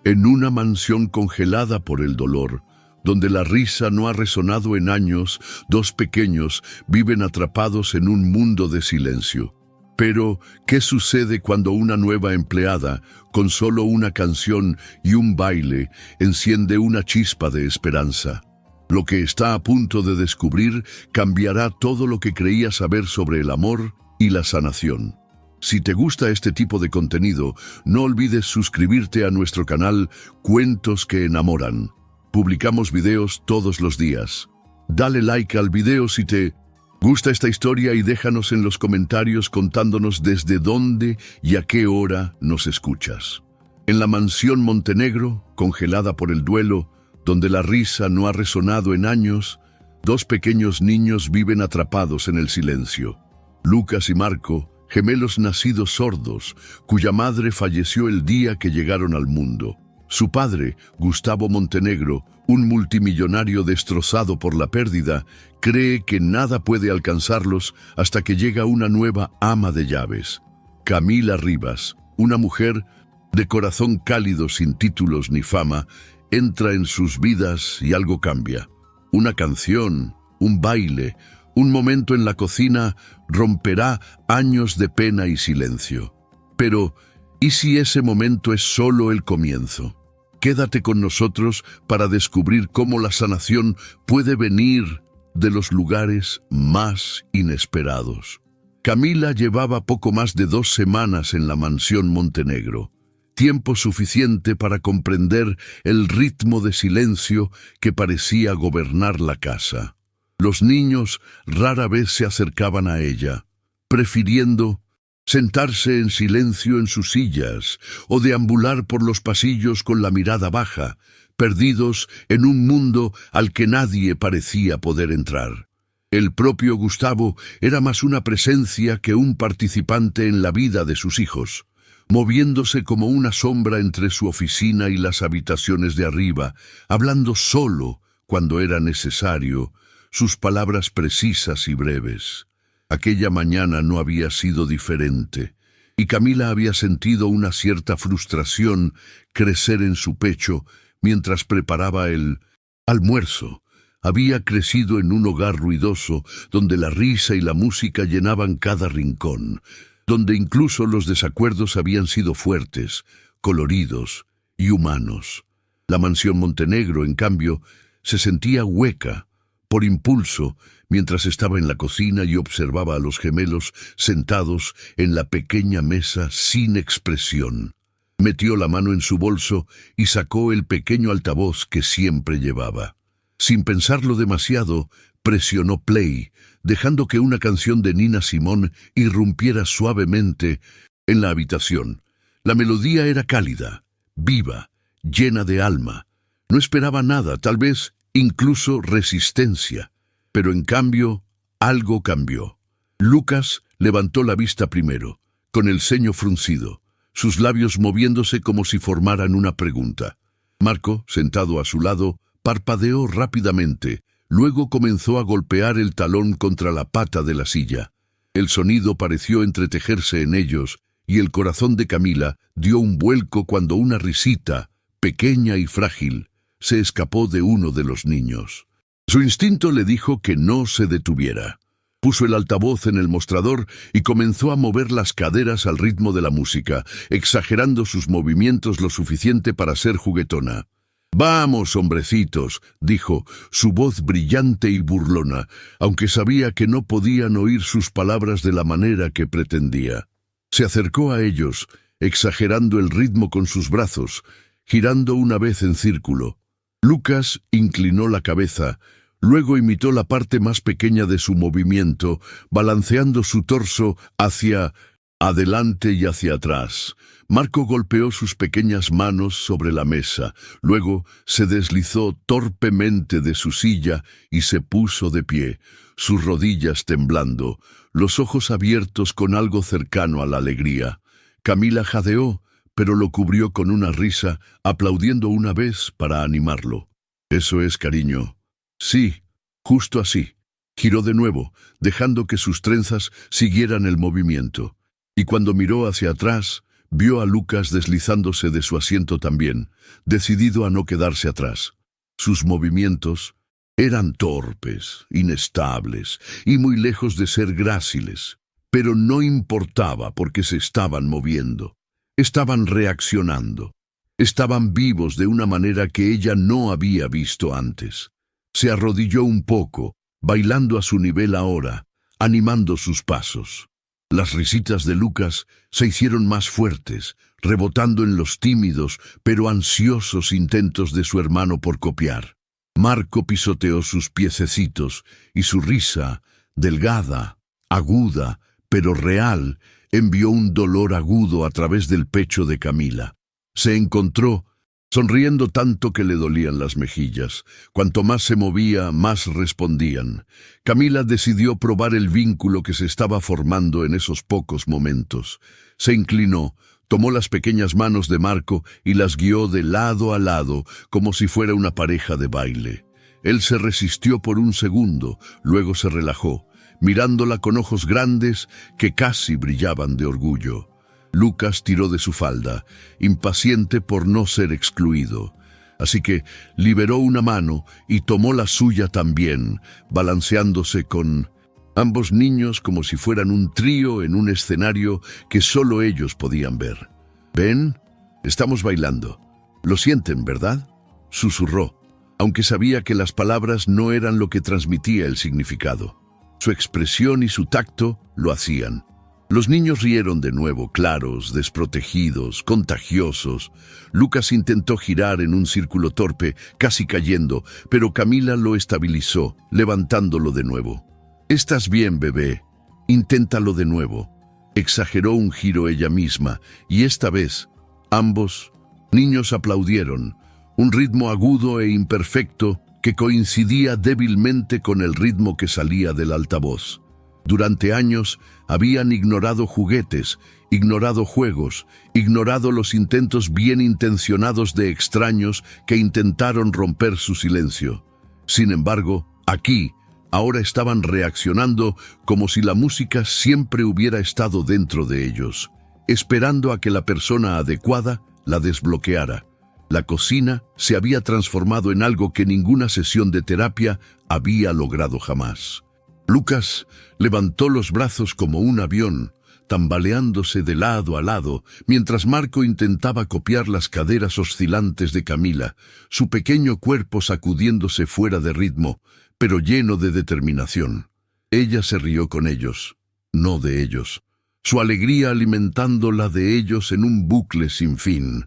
En una mansión congelada por el dolor, donde la risa no ha resonado en años, dos pequeños viven atrapados en un mundo de silencio. Pero, ¿qué sucede cuando una nueva empleada, con solo una canción y un baile, enciende una chispa de esperanza? Lo que está a punto de descubrir cambiará todo lo que creía saber sobre el amor y la sanación. Si te gusta este tipo de contenido, no olvides suscribirte a nuestro canal Cuentos que Enamoran. Publicamos videos todos los días. Dale like al video si te gusta esta historia y déjanos en los comentarios contándonos desde dónde y a qué hora nos escuchas. En la mansión Montenegro, congelada por el duelo, donde la risa no ha resonado en años, dos pequeños niños viven atrapados en el silencio. Lucas y Marco, gemelos nacidos sordos, cuya madre falleció el día que llegaron al mundo. Su padre, Gustavo Montenegro, un multimillonario destrozado por la pérdida, cree que nada puede alcanzarlos hasta que llega una nueva ama de llaves. Camila Rivas, una mujer de corazón cálido sin títulos ni fama, entra en sus vidas y algo cambia. Una canción, un baile, un momento en la cocina romperá años de pena y silencio. Pero, ¿y si ese momento es solo el comienzo? Quédate con nosotros para descubrir cómo la sanación puede venir de los lugares más inesperados. Camila llevaba poco más de 2 semanas en la mansión Montenegro, tiempo suficiente para comprender el ritmo de silencio que parecía gobernar la casa. Los niños rara vez se acercaban a ella, prefiriendo sentarse en silencio en sus sillas o deambular por los pasillos con la mirada baja, perdidos en un mundo al que nadie parecía poder entrar. El propio Gustavo era más una presencia que un participante en la vida de sus hijos, moviéndose como una sombra entre su oficina y las habitaciones de arriba, hablando solo cuando era necesario, sus palabras precisas y breves. Aquella mañana no había sido diferente, y Camila había sentido una cierta frustración crecer en su pecho mientras preparaba el almuerzo. Había crecido en un hogar ruidoso, donde la risa y la música llenaban cada rincón, donde incluso los desacuerdos habían sido fuertes, coloridos y humanos. La mansión Montenegro, en cambio, se sentía hueca. Por impulso, mientras estaba en la cocina y observaba a los gemelos sentados en la pequeña mesa sin expresión. Metió la mano en su bolso y sacó el pequeño altavoz que siempre llevaba. Sin pensarlo demasiado, presionó play, dejando que una canción de Nina Simone irrumpiera suavemente en la habitación. La melodía era cálida, viva, llena de alma. No esperaba nada, tal vez incluso resistencia, pero en cambio algo cambió. Lucas levantó la vista primero, con el ceño fruncido, sus labios moviéndose como si formaran una pregunta. Marco, sentado a su lado, parpadeó rápidamente, luego comenzó a golpear el talón contra la pata de la silla. El sonido pareció entretejerse en ellos, y el corazón de Camila dio un vuelco cuando una risita, pequeña y frágil, se escapó de uno de los niños. Su instinto le dijo que no se detuviera. Puso el altavoz en el mostrador y comenzó a mover las caderas al ritmo de la música, exagerando sus movimientos lo suficiente para ser juguetona. «Vamos, hombrecitos», dijo, su voz brillante y burlona, aunque sabía que no podían oír sus palabras de la manera que pretendía. Se acercó a ellos, exagerando el ritmo con sus brazos, girando una vez en círculo. Lucas inclinó la cabeza, luego imitó la parte más pequeña de su movimiento, balanceando su torso hacia adelante y hacia atrás. Marco golpeó sus pequeñas manos sobre la mesa, luego se deslizó torpemente de su silla y se puso de pie, sus rodillas temblando, los ojos abiertos con algo cercano a la alegría. Camila jadeó, pero lo cubrió con una risa, aplaudiendo una vez para animarlo. «Eso es, cariño». «Sí, justo así». Giró de nuevo, dejando que sus trenzas siguieran el movimiento. Y cuando miró hacia atrás, Vio a Lucas deslizándose de su asiento también, decidido a no quedarse atrás. Sus movimientos eran torpes, inestables y muy lejos de ser gráciles, pero no importaba porque se estaban moviendo. Estaban reaccionando. Estaban vivos de una manera que ella no había visto antes. Se arrodilló un poco, bailando a su nivel ahora, animando sus pasos. Las risitas de Lucas se hicieron más fuertes, rebotando en los tímidos pero ansiosos intentos de su hermano por copiar. Marco pisoteó sus piececitos y su risa, delgada, aguda, pero real, envió un dolor agudo a través del pecho de Camila. Se encontró, sonriendo tanto que le dolían las mejillas. Cuanto más se movía, más respondían. Camila decidió probar el vínculo que se estaba formando en esos pocos momentos. Se inclinó, tomó las pequeñas manos de Marco y las guió de lado a lado, como si fuera una pareja de baile. Él se resistió por un segundo, luego se relajó, mirándola con ojos grandes que casi brillaban de orgullo. Lucas tiró de su falda, impaciente por no ser excluido. Así que liberó una mano y tomó la suya también, balanceándose con ambos niños como si fueran un trío en un escenario que solo ellos podían ver. «¿Ven? Estamos bailando. Lo sienten, ¿verdad?», susurró, aunque sabía que las palabras no eran lo que transmitía el significado. Su expresión y su tacto lo hacían. Los niños rieron de nuevo, claros, desprotegidos, contagiosos. Lucas intentó girar en un círculo torpe, casi cayendo, pero Camila lo estabilizó, levantándolo de nuevo. «¿Estás bien, bebé? Inténtalo de nuevo». Exageró un giro ella misma, y esta vez, ambos niños aplaudieron, un ritmo agudo e imperfecto que coincidía débilmente con el ritmo que salía del altavoz. Durante años habían ignorado juguetes, ignorado juegos, ignorado los intentos bien intencionados de extraños que intentaron romper su silencio. Sin embargo, aquí, ahora estaban reaccionando como si la música siempre hubiera estado dentro de ellos, esperando a que la persona adecuada la desbloqueara. La cocina se había transformado en algo que ninguna sesión de terapia había logrado jamás. Lucas levantó los brazos como un avión, tambaleándose de lado a lado, mientras Marco intentaba copiar las caderas oscilantes de Camila, su pequeño cuerpo sacudiéndose fuera de ritmo, pero lleno de determinación. Ella se rió con ellos, no de ellos, su alegría alimentando la de ellos en un bucle sin fin.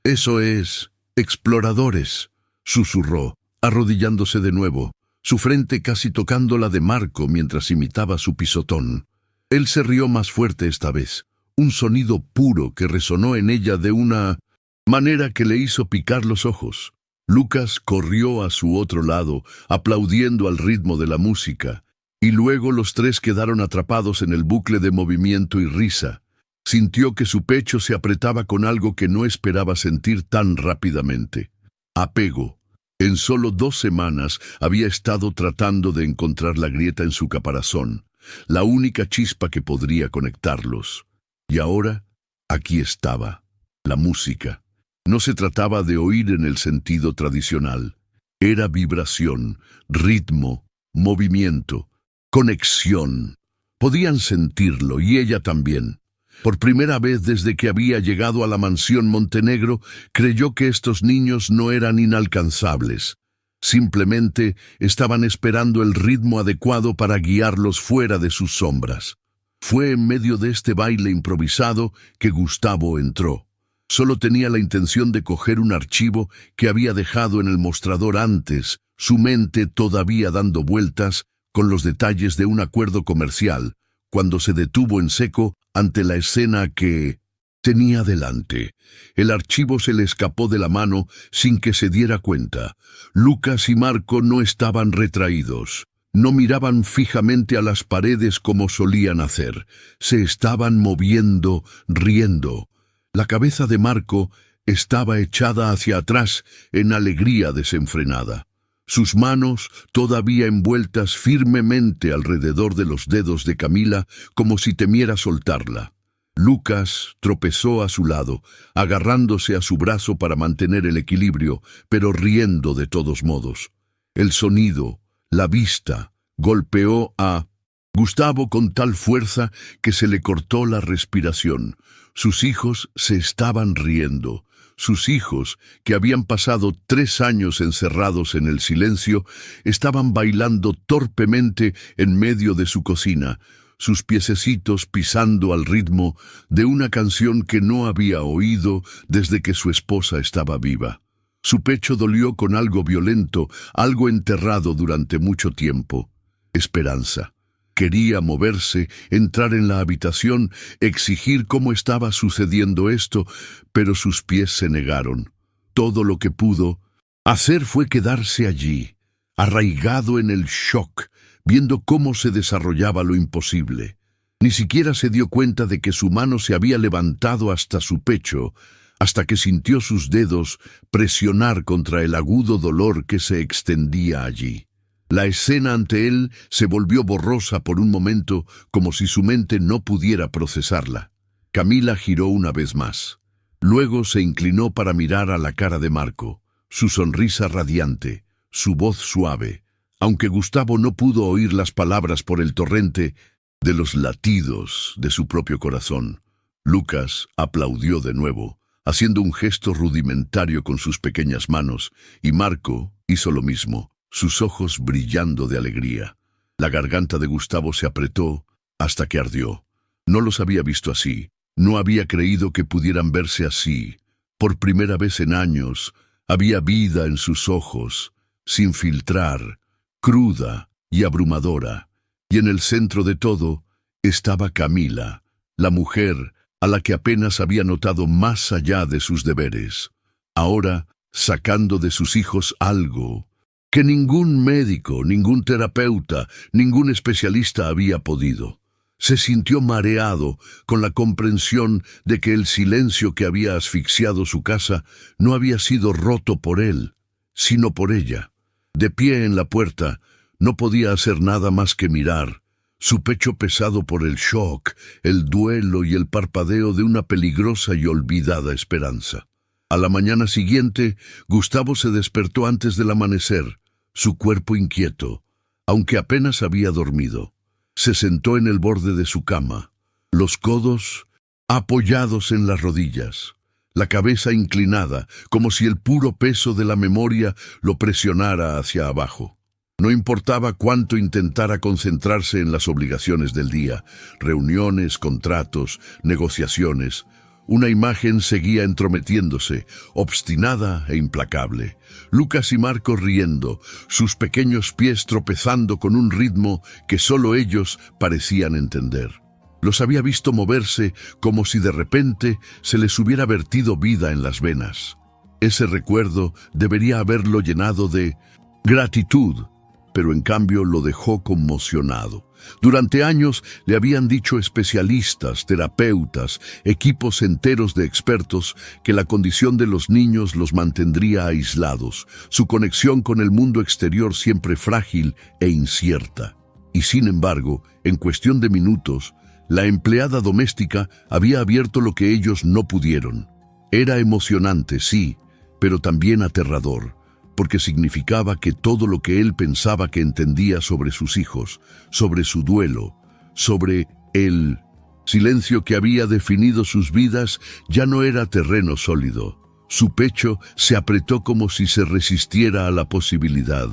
«Eso es, exploradores», susurró, arrodillándose de nuevo, su frente casi tocando la de Marco mientras imitaba su pisotón. Él se rió más fuerte esta vez, un sonido puro que resonó en ella de una manera que le hizo picar los ojos. Lucas corrió a su otro lado, aplaudiendo al ritmo de la música, y luego los tres quedaron atrapados en el bucle de movimiento y risa. Sintió que su pecho se apretaba con algo que no esperaba sentir tan rápidamente. Apego. En solo 2 semanas había estado tratando de encontrar la grieta en su caparazón, la única chispa que podría conectarlos. Y ahora, aquí estaba, la música. No se trataba de oír en el sentido tradicional. Era vibración, ritmo, movimiento, conexión. Podían sentirlo, y ella también. Por primera vez desde que había llegado a la mansión Montenegro, creyó que estos niños no eran inalcanzables. Simplemente estaban esperando el ritmo adecuado para guiarlos fuera de sus sombras. Fue en medio de este baile improvisado que Gustavo entró. Solo tenía la intención de coger un archivo que había dejado en el mostrador antes, su mente todavía dando vueltas con los detalles de un acuerdo comercial, cuando se detuvo en seco ante la escena que tenía delante. El archivo se le escapó de la mano sin que se diera cuenta. Lucas y Marco no estaban retraídos. No miraban fijamente a las paredes como solían hacer. Se estaban moviendo, riendo. La cabeza de Marco estaba echada hacia atrás en alegría desenfrenada. Sus manos todavía envueltas firmemente alrededor de los dedos de Camila, como si temiera soltarla. Lucas tropezó a su lado, agarrándose a su brazo para mantener el equilibrio, pero riendo de todos modos. El sonido, la vista, golpeó a Gustavo con tal fuerza que se le cortó la respiración. Sus hijos se estaban riendo. Sus hijos, que habían pasado 3 años encerrados en el silencio, estaban bailando torpemente en medio de su cocina, sus piececitos pisando al ritmo de una canción que no había oído desde que su esposa estaba viva. Su pecho dolió con algo violento, algo enterrado durante mucho tiempo. Esperanza. Quería moverse, entrar en la habitación, exigir cómo estaba sucediendo esto, pero sus pies se negaron. Todo lo que pudo hacer fue quedarse allí, arraigado en el shock, viendo cómo se desarrollaba lo imposible. Ni siquiera se dio cuenta de que su mano se había levantado hasta su pecho, hasta que sintió sus dedos presionar contra el agudo dolor que se extendía allí. La escena ante él se volvió borrosa por un momento, como si su mente no pudiera procesarla. Camila giró una vez más. Luego se inclinó para mirar a la cara de Marco, su sonrisa radiante, su voz suave, aunque Gustavo no pudo oír las palabras por el torrente de los latidos de su propio corazón. Lucas aplaudió de nuevo, haciendo un gesto rudimentario con sus pequeñas manos, y Marco hizo lo mismo, sus ojos brillando de alegría. La garganta de Gustavo se apretó hasta que ardió. No los había visto así, no había creído que pudieran verse así. Por primera vez en años, había vida en sus ojos, sin filtrar, cruda y abrumadora. Y en el centro de todo estaba Camila, la mujer a la que apenas había notado más allá de sus deberes. Ahora, sacando de sus hijos algo que ningún médico, ningún terapeuta, ningún especialista había podido. Se sintió mareado con la comprensión de que el silencio que había asfixiado su casa no había sido roto por él, sino por ella. De pie en la puerta, no podía hacer nada más que mirar, su pecho pesado por el shock, el duelo y el parpadeo de una peligrosa y olvidada esperanza. A la mañana siguiente, Gustavo se despertó antes del amanecer, su cuerpo inquieto, aunque apenas había dormido. Se sentó en el borde de su cama, los codos apoyados en las rodillas, la cabeza inclinada, como si el puro peso de la memoria lo presionara hacia abajo. No importaba cuánto intentara concentrarse en las obligaciones del día, reuniones, contratos, negociaciones. Una imagen seguía entrometiéndose, obstinada e implacable. Lucas y Marco riendo, sus pequeños pies tropezando con un ritmo que solo ellos parecían entender. Los había visto moverse como si de repente se les hubiera vertido vida en las venas. Ese recuerdo debería haberlo llenado de gratitud, pero en cambio lo dejó conmocionado. Durante años le habían dicho especialistas, terapeutas, equipos enteros de expertos que la condición de los niños los mantendría aislados, su conexión con el mundo exterior siempre frágil e incierta. Y sin embargo, en cuestión de minutos, la empleada doméstica había abierto lo que ellos no pudieron. Era emocionante, sí, pero también aterrador, porque significaba que todo lo que él pensaba que entendía sobre sus hijos, sobre su duelo, sobre el silencio que había definido sus vidas, ya no era terreno sólido. Su pecho se apretó como si se resistiera a la posibilidad.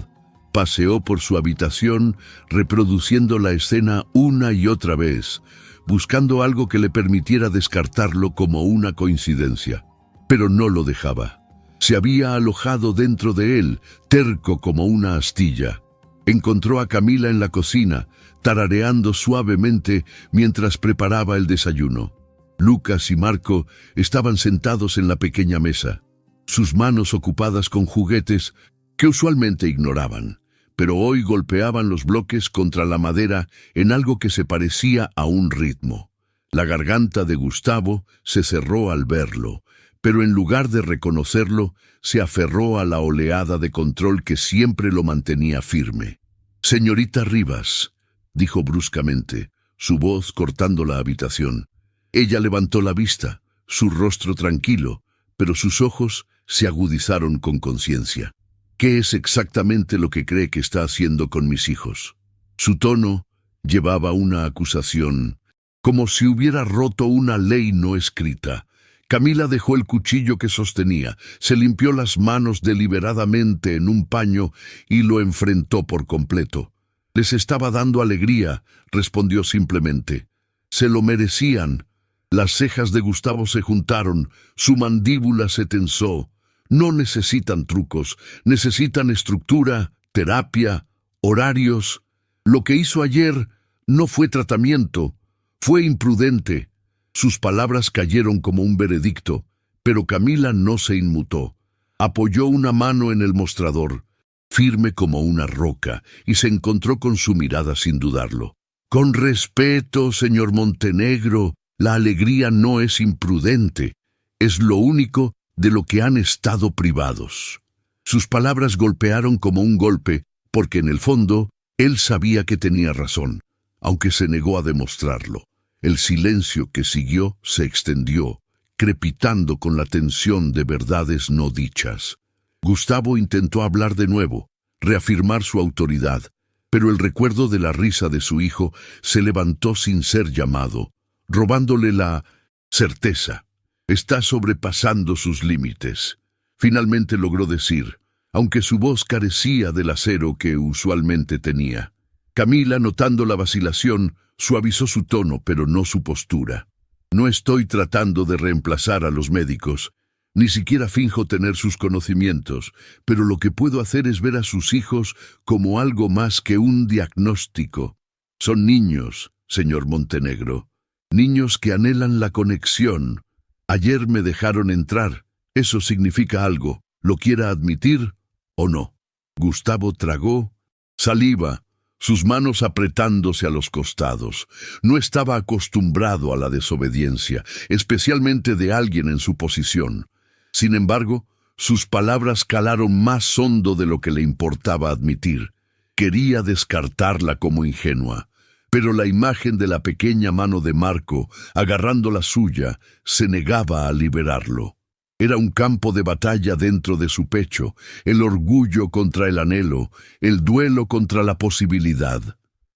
Paseó por su habitación, reproduciendo la escena una y otra vez, buscando algo que le permitiera descartarlo como una coincidencia. Pero no lo dejaba. Se había alojado dentro de él, terco como una astilla. Encontró a Camila en la cocina, tarareando suavemente mientras preparaba el desayuno. Lucas y Marco estaban sentados en la pequeña mesa, sus manos ocupadas con juguetes que usualmente ignoraban, pero hoy golpeaban los bloques contra la madera en algo que se parecía a un ritmo. La garganta de Gustavo se cerró al verlo, pero en lugar de reconocerlo, se aferró a la oleada de control que siempre lo mantenía firme. «Señorita Rivas», dijo bruscamente, su voz cortando la habitación, Ella levantó la vista, su rostro tranquilo, pero sus ojos se agudizaron con conciencia. ¿Qué es exactamente lo que cree que está haciendo con mis hijos? Su tono llevaba una acusación, como si hubiera roto una ley no escrita. Camila dejó el cuchillo que sostenía, se limpió las manos deliberadamente en un paño y lo enfrentó por completo. Les estaba dando alegría, respondió simplemente. Se lo merecían. Las cejas de Gustavo se juntaron, su mandíbula se tensó. No necesitan trucos, necesitan estructura, terapia, horarios. Lo que hizo ayer no fue tratamiento, fue imprudente. Sus palabras cayeron como un veredicto, pero Camila no se inmutó. Apoyó una mano en el mostrador, firme como una roca, y se encontró con su mirada sin dudarlo. Con respeto, señor Montenegro, la alegría no es imprudente, es lo único de lo que han estado privados. Sus palabras golpearon como un golpe, porque en el fondo, él sabía que tenía razón, aunque se negó a demostrarlo. El silencio que siguió se extendió, crepitando con la tensión de verdades no dichas. Gustavo intentó hablar de nuevo, reafirmar su autoridad, pero el recuerdo de la risa de su hijo se levantó sin ser llamado, robándole la certeza. Está sobrepasando sus límites. Finalmente logró decir, aunque su voz carecía del acero que usualmente tenía. Camila, notando la vacilación, suavizó su tono, pero no su postura. No estoy tratando de reemplazar a los médicos, ni siquiera finjo tener sus conocimientos, pero lo que puedo hacer es ver a sus hijos como algo más que un diagnóstico. Son niños, señor Montenegro, niños que anhelan la conexión. Ayer me dejaron entrar, eso significa algo, lo quiera admitir o no. Gustavo tragó saliva, sus manos apretándose a los costados. No estaba acostumbrado a la desobediencia, especialmente de alguien en su posición. Sin embargo, sus palabras calaron más hondo de lo que le importaba admitir. Quería descartarla como ingenua, pero la imagen de la pequeña mano de Marco, agarrando la suya, se negaba a liberarlo. Era un campo de batalla dentro de su pecho, el orgullo contra el anhelo, el duelo contra la posibilidad.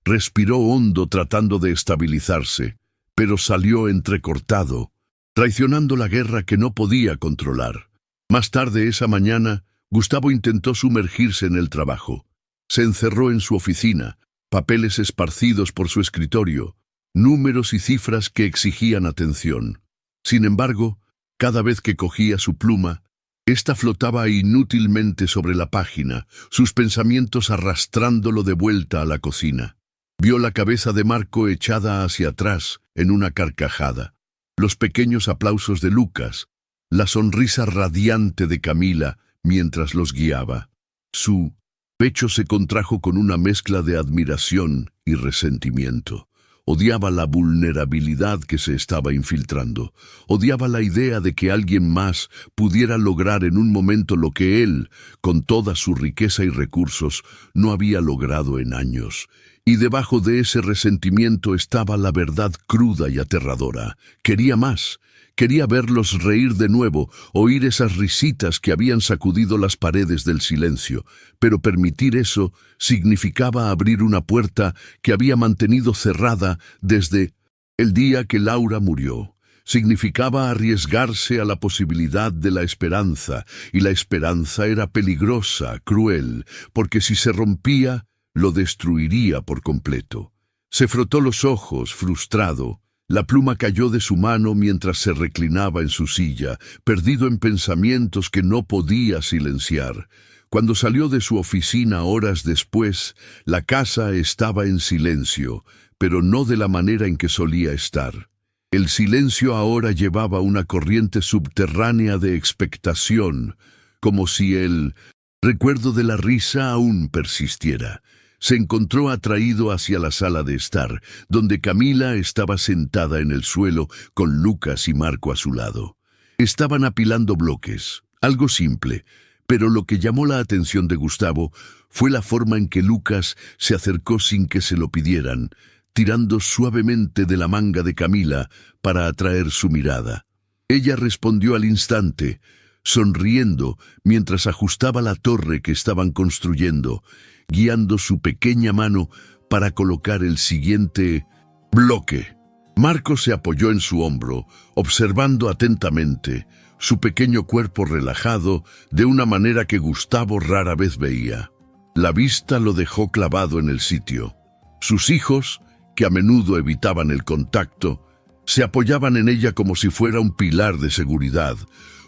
Respiró hondo tratando de estabilizarse, pero salió entrecortado, traicionando la guerra que no podía controlar. Más tarde esa mañana, Gustavo intentó sumergirse en el trabajo. Se encerró en su oficina, papeles esparcidos por su escritorio, números y cifras que exigían atención. Sin embargo, cada vez que cogía su pluma, ésta flotaba inútilmente sobre la página, sus pensamientos arrastrándolo de vuelta a la cocina. Vio la cabeza de Marco echada hacia atrás, en una carcajada, los pequeños aplausos de Lucas, la sonrisa radiante de Camila mientras los guiaba. Su pecho se contrajo con una mezcla de admiración y resentimiento. Odiaba la vulnerabilidad que se estaba infiltrando. Odiaba la idea de que alguien más pudiera lograr en un momento lo que él, con toda su riqueza y recursos, no había logrado en años. Y debajo de ese resentimiento estaba la verdad cruda y aterradora. Quería más. Quería verlos reír de nuevo, oír esas risitas que habían sacudido las paredes del silencio, pero permitir eso significaba abrir una puerta que había mantenido cerrada desde el día que Laura murió. Significaba arriesgarse a la posibilidad de la esperanza, y la esperanza era peligrosa, cruel, porque si se rompía, lo destruiría por completo. Se frotó los ojos, frustrado. La pluma cayó de su mano mientras se reclinaba en su silla, perdido en pensamientos que no podía silenciar. Cuando salió de su oficina horas después, la casa estaba en silencio, pero no de la manera en que solía estar. El silencio ahora llevaba una corriente subterránea de expectación, como si el recuerdo de la risa aún persistiera. Se encontró atraído hacia la sala de estar, donde Camila estaba sentada en el suelo con Lucas y Marco a su lado. Estaban apilando bloques, algo simple, pero lo que llamó la atención de Gustavo fue la forma en que Lucas se acercó sin que se lo pidieran, tirando suavemente de la manga de Camila para atraer su mirada. Ella respondió al instante, sonriendo mientras ajustaba la torre que estaban construyendo, guiando su pequeña mano para colocar el siguiente bloque. Marco se apoyó en su hombro, observando atentamente, su pequeño cuerpo relajado de una manera que Gustavo rara vez veía. La vista lo dejó clavado en el sitio. Sus hijos, que a menudo evitaban el contacto, se apoyaban en ella como si fuera un pilar de seguridad.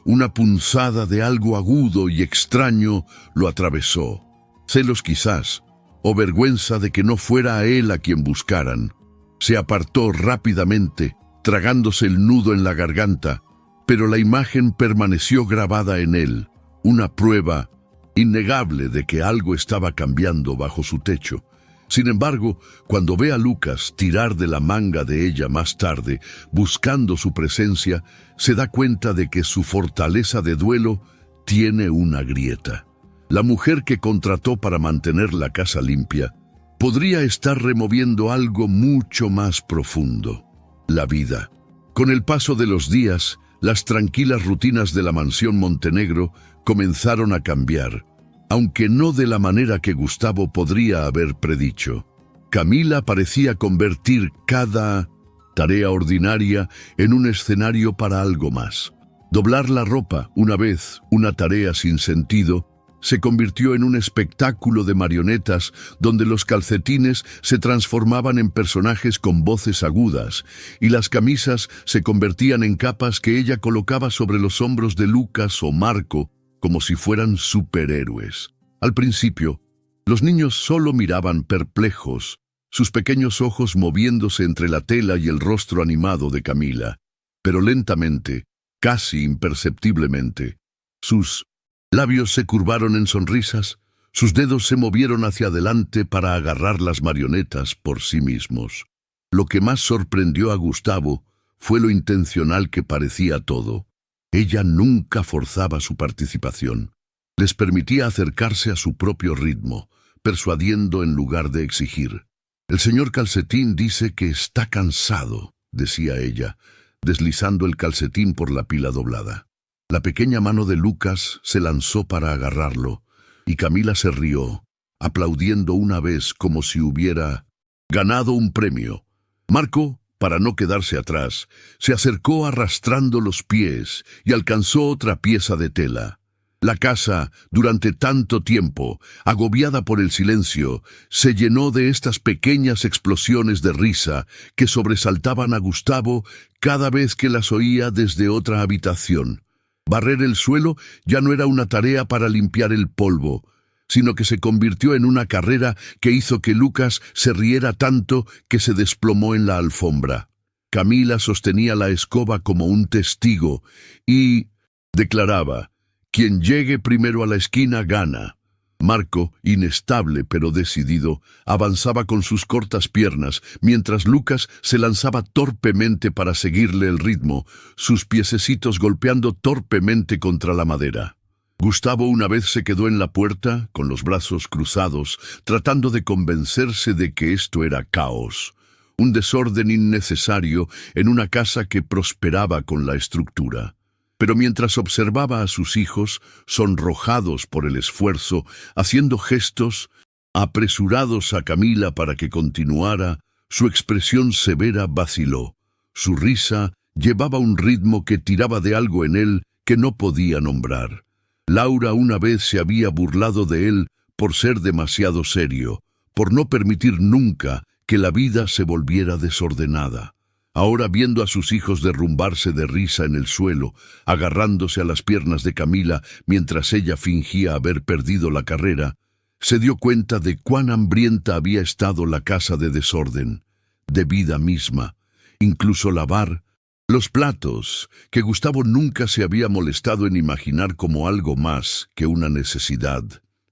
Una punzada de algo agudo y extraño lo atravesó. Celos quizás, o vergüenza de que no fuera a él a quien buscaran. Se apartó rápidamente, tragándose el nudo en la garganta, pero la imagen permaneció grabada en él, una prueba innegable de que algo estaba cambiando bajo su techo. Sin embargo, cuando ve a Lucas tirar de la manga de ella más tarde, buscando su presencia, se da cuenta de que su fortaleza de duelo tiene una grieta. La mujer que contrató para mantener la casa limpia podría estar removiendo algo mucho más profundo: la vida. Con el paso de los días, las tranquilas rutinas de la mansión Montenegro comenzaron a cambiar, aunque no de la manera que Gustavo podría haber predicho. Camila parecía convertir cada tarea ordinaria en un escenario para algo más. Doblar la ropa, una vez una tarea sin sentido, se convirtió en un espectáculo de marionetas donde los calcetines se transformaban en personajes con voces agudas y las camisas se convertían en capas que ella colocaba sobre los hombros de Lucas o Marco como si fueran superhéroes. Al principio, los niños solo miraban perplejos, sus pequeños ojos moviéndose entre la tela y el rostro animado de Camila, pero lentamente, casi imperceptiblemente, sus labios se curvaron en sonrisas, sus dedos se movieron hacia adelante para agarrar las marionetas por sí mismos. Lo que más sorprendió a Gustavo fue lo intencional que parecía todo. Ella nunca forzaba su participación. Les permitía acercarse a su propio ritmo, persuadiendo en lugar de exigir. «El señor Calcetín dice que está cansado», decía ella, deslizando el calcetín por la pila doblada. La pequeña mano de Lucas se lanzó para agarrarlo, y Camila se rió, aplaudiendo una vez como si hubiera ganado un premio. Marco, para no quedarse atrás, se acercó arrastrando los pies y alcanzó otra pieza de tela. La casa, durante tanto tiempo, agobiada por el silencio, se llenó de estas pequeñas explosiones de risa que sobresaltaban a Gustavo cada vez que las oía desde otra habitación. Barrer el suelo ya no era una tarea para limpiar el polvo, sino que se convirtió en una carrera que hizo que Lucas se riera tanto que se desplomó en la alfombra. Camila sostenía la escoba como un testigo y declaraba: «Quien llegue primero a la esquina gana». Marco, inestable pero decidido, avanzaba con sus cortas piernas, mientras Lucas se lanzaba torpemente para seguirle el ritmo, sus piececitos golpeando torpemente contra la madera. Gustavo una vez se quedó en la puerta, con los brazos cruzados, tratando de convencerse de que esto era caos, un desorden innecesario en una casa que prosperaba con la estructura. Pero mientras observaba a sus hijos, sonrojados por el esfuerzo, haciendo gestos apresurados a Camila para que continuara, su expresión severa vaciló. Su risa llevaba un ritmo que tiraba de algo en él que no podía nombrar. Laura una vez se había burlado de él por ser demasiado serio, por no permitir nunca que la vida se volviera desordenada. Ahora, viendo a sus hijos derrumbarse de risa en el suelo, agarrándose a las piernas de Camila mientras ella fingía haber perdido la carrera, se dio cuenta de cuán hambrienta había estado la casa de desorden, de vida misma. Incluso lavar los platos, que Gustavo nunca se había molestado en imaginar como algo más que una necesidad,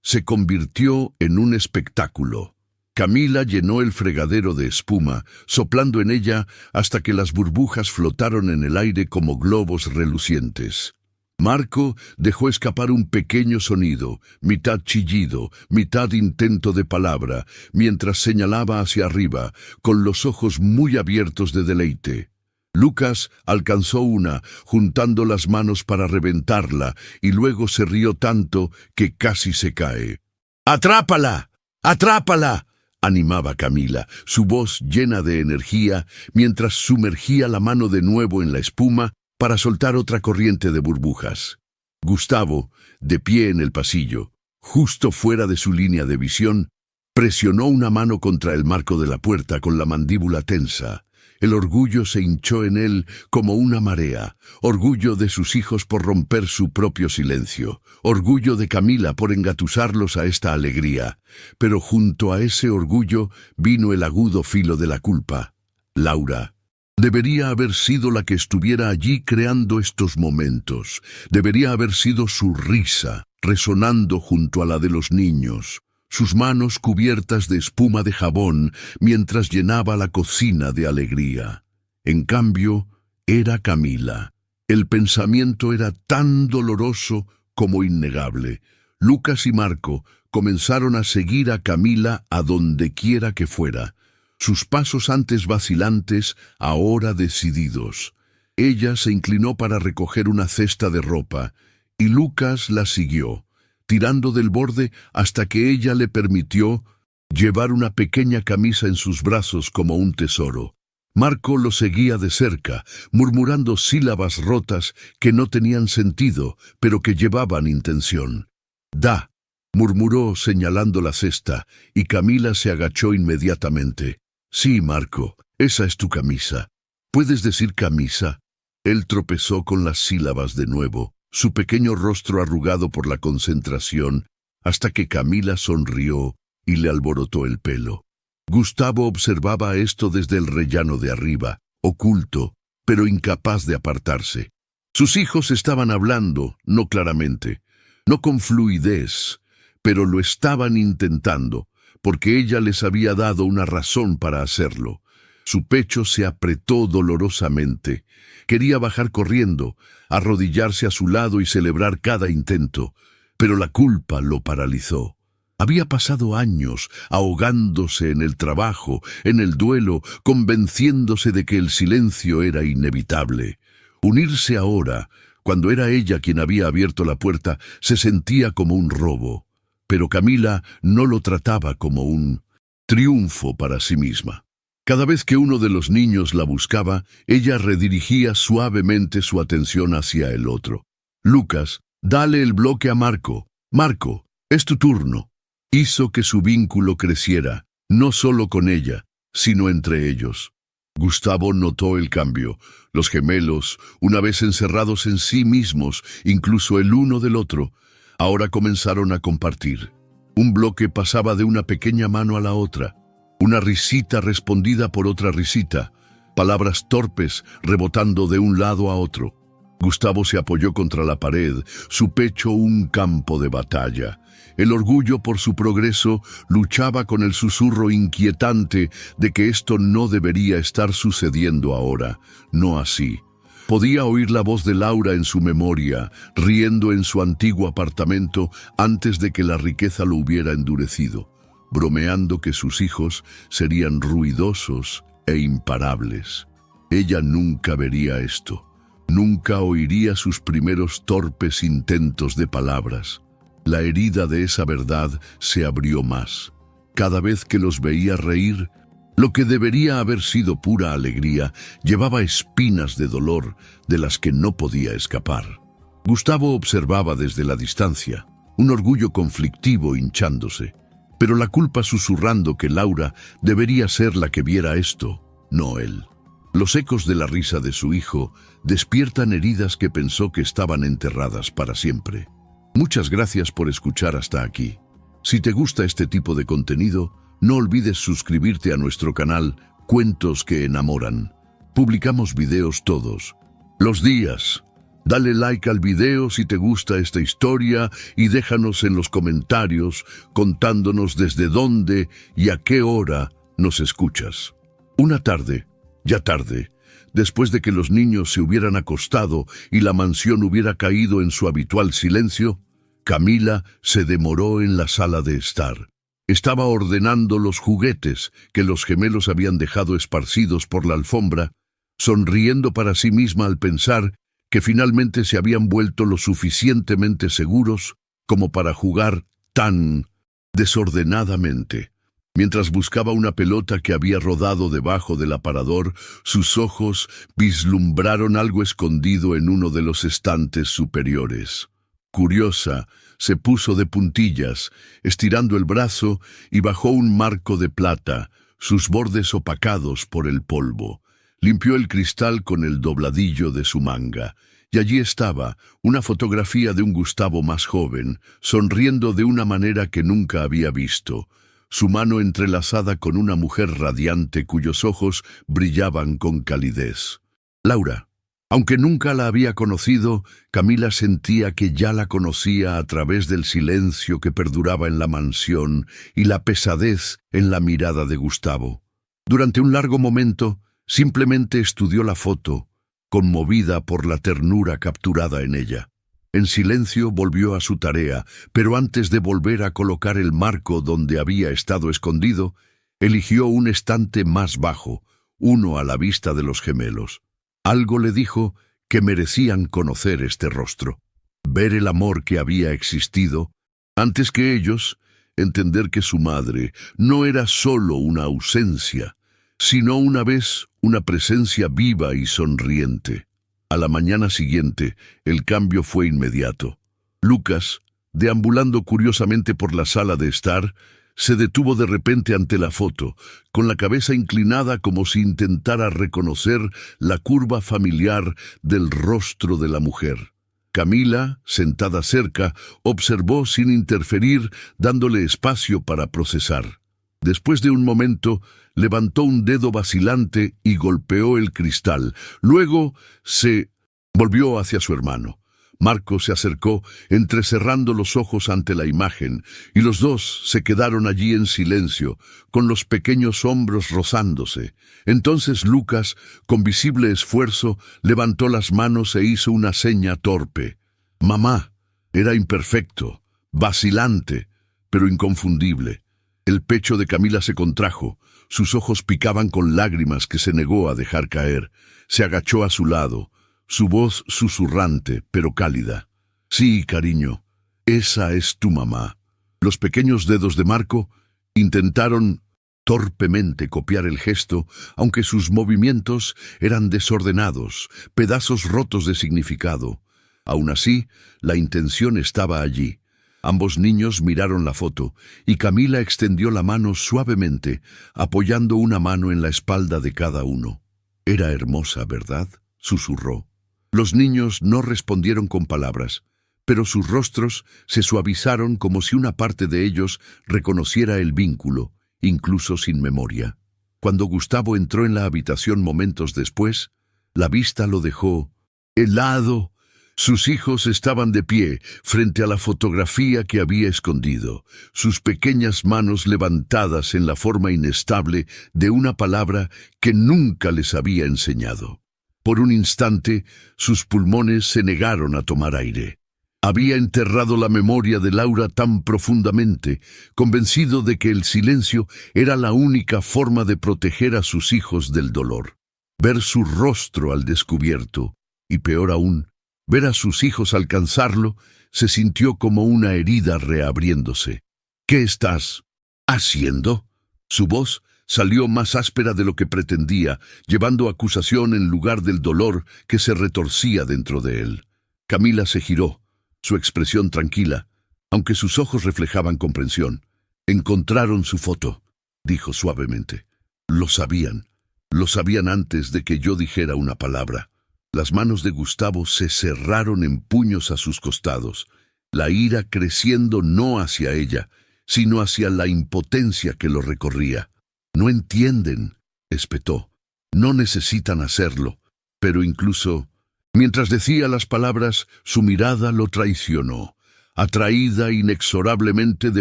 se convirtió en un espectáculo. Camila llenó el fregadero de espuma, soplando en ella hasta que las burbujas flotaron en el aire como globos relucientes. Marco dejó escapar un pequeño sonido, mitad chillido, mitad intento de palabra, mientras señalaba hacia arriba, con los ojos muy abiertos de deleite. Lucas alcanzó una, juntando las manos para reventarla, y luego se rió tanto que casi se cae. ¡Atrápala! ¡Atrápala!, animaba Camila, su voz llena de energía, mientras sumergía la mano de nuevo en la espuma para soltar otra corriente de burbujas. Gustavo, de pie en el pasillo, justo fuera de su línea de visión, presionó una mano contra el marco de la puerta con la mandíbula tensa. El orgullo se hinchó en él como una marea, orgullo de sus hijos por romper su propio silencio, orgullo de Camila por engatusarlos a esta alegría. Pero junto a ese orgullo vino el agudo filo de la culpa. Laura debería haber sido la que estuviera allí creando estos momentos. Debería haber sido su risa, resonando junto a la de los niños, sus manos cubiertas de espuma de jabón mientras llenaba la cocina de alegría. En cambio, era Camila. El pensamiento era tan doloroso como innegable. Lucas y Marco comenzaron a seguir a Camila a donde quiera que fuera. Sus pasos antes vacilantes, ahora decididos. Ella se inclinó para recoger una cesta de ropa, y Lucas la siguió, tirando del borde hasta que ella le permitió llevar una pequeña camisa en sus brazos como un tesoro. Marco lo seguía de cerca, murmurando sílabas rotas que no tenían sentido, pero que llevaban intención. «Da», murmuró señalando la cesta, y Camila se agachó inmediatamente. «Sí, Marco, esa es tu camisa. ¿Puedes decir camisa?» Él tropezó con las sílabas de nuevo, su pequeño rostro arrugado por la concentración, hasta que Camila sonrió y le alborotó el pelo. Gustavo observaba esto desde el rellano de arriba, oculto, pero incapaz de apartarse. Sus hijos estaban hablando, no claramente, no con fluidez, pero lo estaban intentando, porque ella les había dado una razón para hacerlo. Su pecho se apretó dolorosamente. Quería bajar corriendo, arrodillarse a su lado y celebrar cada intento, pero la culpa lo paralizó. Había pasado años ahogándose en el trabajo, en el duelo, convenciéndose de que el silencio era inevitable. Unirse ahora, cuando era ella quien había abierto la puerta, se sentía como un robo. Pero Camila no lo trataba como un triunfo para sí misma. Cada vez que uno de los niños la buscaba, ella redirigía suavemente su atención hacia el otro. «Lucas, dale el bloque a Marco. Marco, es tu turno». Hizo que su vínculo creciera, no solo con ella, sino entre ellos. Gustavo notó el cambio. Los gemelos, una vez encerrados en sí mismos, incluso el uno del otro, ahora comenzaron a compartir. Un bloque pasaba de una pequeña mano a la otra, una risita respondida por otra risita, palabras torpes rebotando de un lado a otro. Gustavo se apoyó contra la pared, su pecho un campo de batalla. El orgullo por su progreso luchaba con el susurro inquietante de que esto no debería estar sucediendo ahora, no así. Podía oír la voz de Laura en su memoria, riendo en su antiguo apartamento antes de que la riqueza lo hubiera endurecido, bromeando que sus hijos serían ruidosos e imparables. Ella nunca vería esto, nunca oiría sus primeros torpes intentos de palabras. La herida de esa verdad se abrió más. Cada vez que los veía reír, lo que debería haber sido pura alegría llevaba espinas de dolor de las que no podía escapar. Gustavo observaba desde la distancia, un orgullo conflictivo hinchándose, pero la culpa susurrando que Laura debería ser la que viera esto, no él. Los ecos de la risa de su hijo despiertan heridas que pensó que estaban enterradas para siempre. Muchas gracias por escuchar hasta aquí. Si te gusta este tipo de contenido, no olvides suscribirte a nuestro canal Cuentos que Enamoran. Publicamos videos todos los días. Dale like al video si te gusta esta historia y déjanos en los comentarios contándonos desde dónde y a qué hora nos escuchas. Una tarde, ya tarde, Después de que los niños se hubieran acostado y la mansión hubiera caído en su habitual silencio, Camila se demoró en la sala de estar. Estaba ordenando los juguetes que los gemelos habían dejado esparcidos por la alfombra, sonriendo para sí misma al pensar que finalmente se habían vuelto lo suficientemente seguros como para jugar tan desordenadamente. Mientras buscaba una pelota que había rodado debajo del aparador, sus ojos vislumbraron algo escondido en uno de los estantes superiores. Curiosa, se puso de puntillas, estirando el brazo, y bajó un marco de plata, sus bordes opacados por el polvo. Limpió el cristal con el dobladillo de su manga, y allí estaba, una fotografía de un Gustavo más joven, sonriendo de una manera que nunca había visto, su mano entrelazada con una mujer radiante cuyos ojos brillaban con calidez. Laura. Aunque nunca la había conocido, Camila sentía que ya la conocía a través del silencio que perduraba en la mansión y la pesadez en la mirada de Gustavo. Durante un largo momento, simplemente estudió la foto, conmovida por la ternura capturada en ella. En silencio volvió a su tarea, pero antes de volver a colocar el marco donde había estado escondido, eligió un estante más bajo, uno a la vista de los gemelos. Algo le dijo que merecían conocer este rostro, ver el amor que había existido, antes que ellos, entender que su madre no era solo una ausencia, sino una vez una presencia viva y sonriente. A la mañana siguiente, el cambio fue inmediato. Lucas, deambulando curiosamente por la sala de estar, se detuvo de repente ante la foto, con la cabeza inclinada como si intentara reconocer la curva familiar del rostro de la mujer. Camila, sentada cerca, observó sin interferir, dándole espacio para procesar. Después de un momento, levantó un dedo vacilante y golpeó el cristal. Luego se volvió hacia su hermano. Marco se acercó, entrecerrando los ojos ante la imagen, y los dos se quedaron allí en silencio, con los pequeños hombros rozándose. Entonces Lucas, con visible esfuerzo, levantó las manos e hizo una seña torpe. Mamá. Era imperfecto, vacilante, pero inconfundible. El pecho de Camila se contrajo, sus ojos picaban con lágrimas que se negó a dejar caer. Se agachó a su lado, su voz susurrante, pero cálida. Sí, cariño, esa es tu mamá. Los pequeños dedos de Marco intentaron torpemente copiar el gesto, aunque sus movimientos eran desordenados, pedazos rotos de significado. Aún así, la intención estaba allí. Ambos niños miraron la foto, y Camila extendió la mano suavemente, apoyando una mano en la espalda de cada uno. Era hermosa, ¿verdad?, susurró. Los niños no respondieron con palabras, pero sus rostros se suavizaron como si una parte de ellos reconociera el vínculo, incluso sin memoria. Cuando Gustavo entró en la habitación momentos después, la vista lo dejó helado. Sus hijos estaban de pie frente a la fotografía que había escondido, sus pequeñas manos levantadas en la forma inestable de una palabra que nunca les había enseñado. Por un instante, sus pulmones se negaron a tomar aire. Había enterrado la memoria de Laura tan profundamente, convencido de que el silencio era la única forma de proteger a sus hijos del dolor. Ver su rostro al descubierto, y peor aún, ver a sus hijos alcanzarlo, se sintió como una herida reabriéndose. ¿Qué estás haciendo? Su voz salió más áspera de lo que pretendía, llevando acusación en lugar del dolor que se retorcía dentro de él. Camila se giró, su expresión tranquila, aunque sus ojos reflejaban comprensión. Encontraron su foto, dijo suavemente. Lo sabían antes de que yo dijera una palabra. Las manos de Gustavo se cerraron en puños a sus costados, la ira creciendo no hacia ella, sino hacia la impotencia que lo recorría. No entienden, espetó. No necesitan hacerlo. Pero incluso, mientras decía las palabras, su mirada lo traicionó, atraída inexorablemente de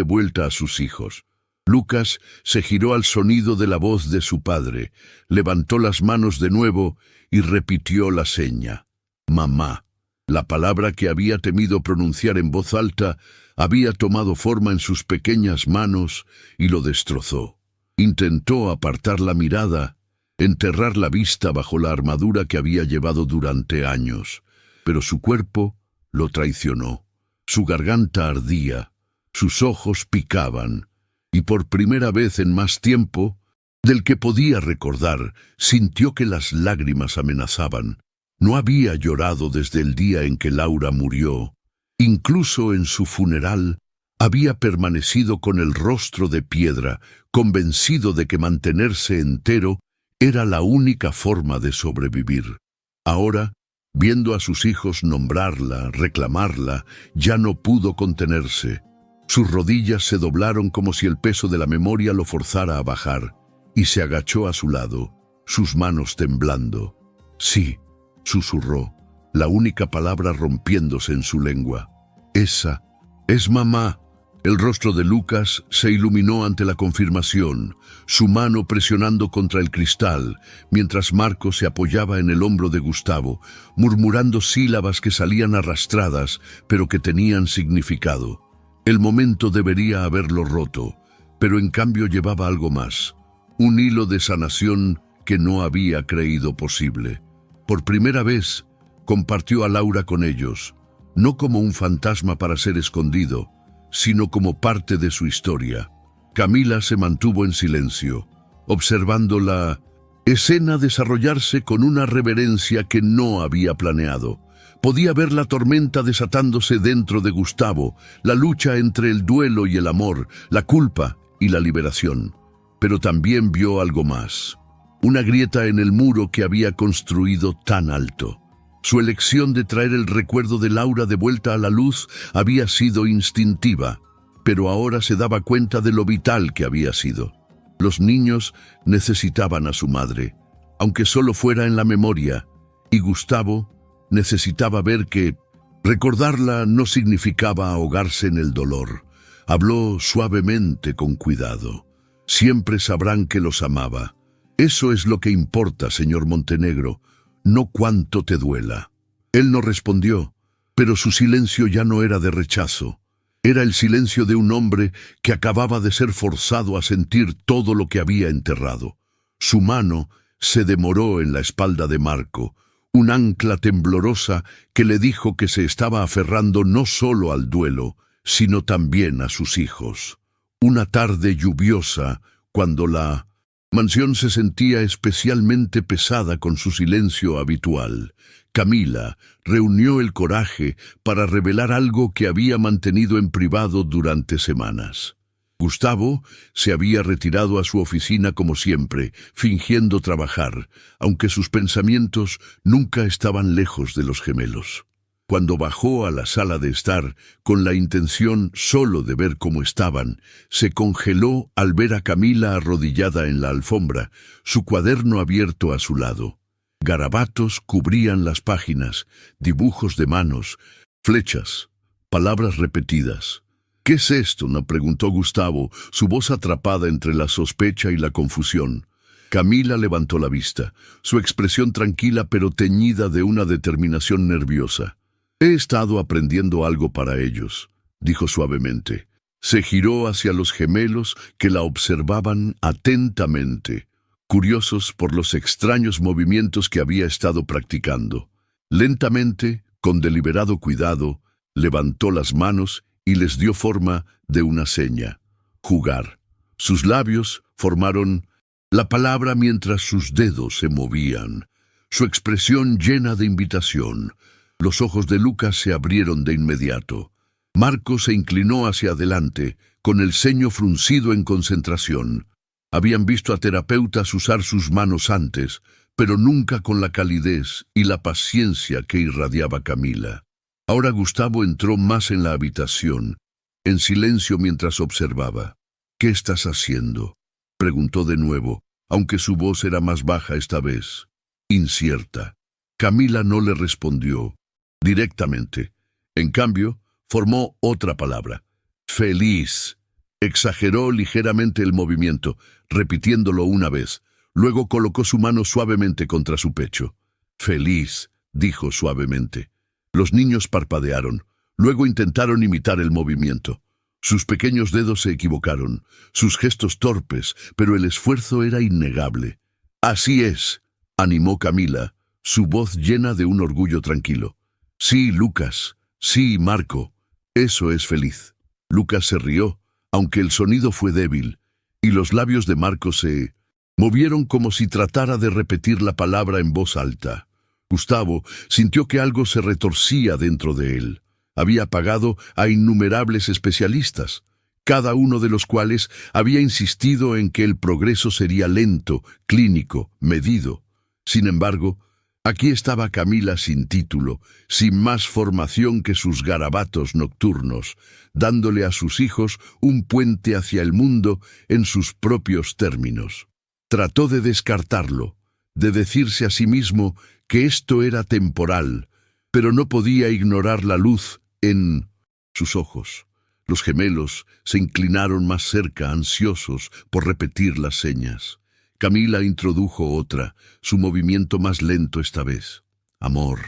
vuelta a sus hijos. Lucas se giró al sonido de la voz de su padre, levantó las manos de nuevo y repitió la seña. Mamá. La palabra que había temido pronunciar en voz alta había tomado forma en sus pequeñas manos y lo destrozó. Intentó apartar la mirada, enterrar la vista bajo la armadura que había llevado durante años, pero su cuerpo lo traicionó. Su garganta ardía, sus ojos picaban, y por primera vez en más tiempo, del que podía recordar, sintió que las lágrimas amenazaban. No había llorado desde el día en que Laura murió. Incluso en su funeral, había permanecido con el rostro de piedra, convencido de que mantenerse entero era la única forma de sobrevivir. Ahora, viendo a sus hijos nombrarla, reclamarla, ya no pudo contenerse. Sus rodillas se doblaron como si el peso de la memoria lo forzara a bajar, y se agachó a su lado, sus manos temblando. Sí, susurró, la única palabra rompiéndose en su lengua. Esa es mamá. El rostro de Lucas se iluminó ante la confirmación, su mano presionando contra el cristal, mientras Marco se apoyaba en el hombro de Gustavo, murmurando sílabas que salían arrastradas, pero que tenían significado. El momento debería haberlo roto, pero en cambio llevaba algo más, un hilo de sanación que no había creído posible. Por primera vez, compartió a Laura con ellos, no como un fantasma para ser escondido, sino como parte de su historia. Camila se mantuvo en silencio, observando la escena desarrollarse con una reverencia que no había planeado. Podía ver la tormenta desatándose dentro de Gustavo, la lucha entre el duelo y el amor, la culpa y la liberación. Pero también vio algo más. Una grieta en el muro que había construido tan alto. Su elección de traer el recuerdo de Laura de vuelta a la luz había sido instintiva, pero ahora se daba cuenta de lo vital que había sido. Los niños necesitaban a su madre, aunque solo fuera en la memoria, y Gustavo necesitaba ver que recordarla no significaba ahogarse en el dolor. Habló suavemente, con cuidado. Siempre sabrán que los amaba. Eso es lo que importa, señor Montenegro, no cuánto te duela. Él no respondió, pero su silencio ya no era de rechazo. Era el silencio de un hombre que acababa de ser forzado a sentir todo lo que había enterrado. Su mano se demoró en la espalda de Marco, un ancla temblorosa que le dijo que se estaba aferrando no solo al duelo, sino también a sus hijos. Una tarde lluviosa, cuando la mansión se sentía especialmente pesada con su silencio habitual, Camila reunió el coraje para revelar algo que había mantenido en privado durante semanas. Gustavo se había retirado a su oficina como siempre, fingiendo trabajar, aunque sus pensamientos nunca estaban lejos de los gemelos. Cuando bajó a la sala de estar, con la intención solo de ver cómo estaban, se congeló al ver a Camila arrodillada en la alfombra, su cuaderno abierto a su lado. Garabatos cubrían las páginas, dibujos de manos, flechas, palabras repetidas. «¿Qué es esto?», no preguntó Gustavo, su voz atrapada entre la sospecha y la confusión. Camila levantó la vista, su expresión tranquila pero teñida de una determinación nerviosa. «He estado aprendiendo algo para ellos», dijo suavemente. Se giró hacia los gemelos que la observaban atentamente, curiosos por los extraños movimientos que había estado practicando. Lentamente, con deliberado cuidado, levantó las manos y les dio forma de una seña. Jugar. Sus labios formaron la palabra mientras sus dedos se movían, su expresión llena de invitación. Los ojos de Lucas se abrieron de inmediato. Marco se inclinó hacia adelante, con el ceño fruncido en concentración. Habían visto a terapeutas usar sus manos antes, pero nunca con la calidez y la paciencia que irradiaba Camila. Ahora Gustavo entró más en la habitación, en silencio mientras observaba. «¿Qué estás haciendo?», preguntó de nuevo, aunque su voz era más baja esta vez, incierta. Camila no le respondió directamente. En cambio, formó otra palabra: feliz. Exageró ligeramente el movimiento, repitiéndolo una vez. Luego colocó su mano suavemente contra su pecho. «Feliz», dijo suavemente. Los niños parpadearon. Luego intentaron imitar el movimiento. Sus pequeños dedos se equivocaron, sus gestos torpes, pero el esfuerzo era innegable. «Así es», animó Camila, su voz llena de un orgullo tranquilo. «Sí, Lucas. Sí, Marco. Eso es feliz». Lucas se rió, aunque el sonido fue débil, y los labios de Marco se movieron como si tratara de repetir la palabra en voz alta. Gustavo sintió que algo se retorcía dentro de él. Había pagado a innumerables especialistas, cada uno de los cuales había insistido en que el progreso sería lento, clínico, medido. Sin embargo, aquí estaba Camila sin título, sin más formación que sus garabatos nocturnos, dándole a sus hijos un puente hacia el mundo en sus propios términos. Trató de descartarlo, de decirse a sí mismo que esto era temporal, pero no podía ignorar la luz en sus ojos. Los gemelos se inclinaron más cerca, ansiosos por repetir las señas. Camila introdujo otra, su movimiento más lento esta vez. Amor.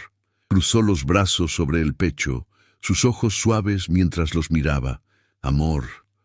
Cruzó los brazos sobre el pecho, sus ojos suaves mientras los miraba. Amor.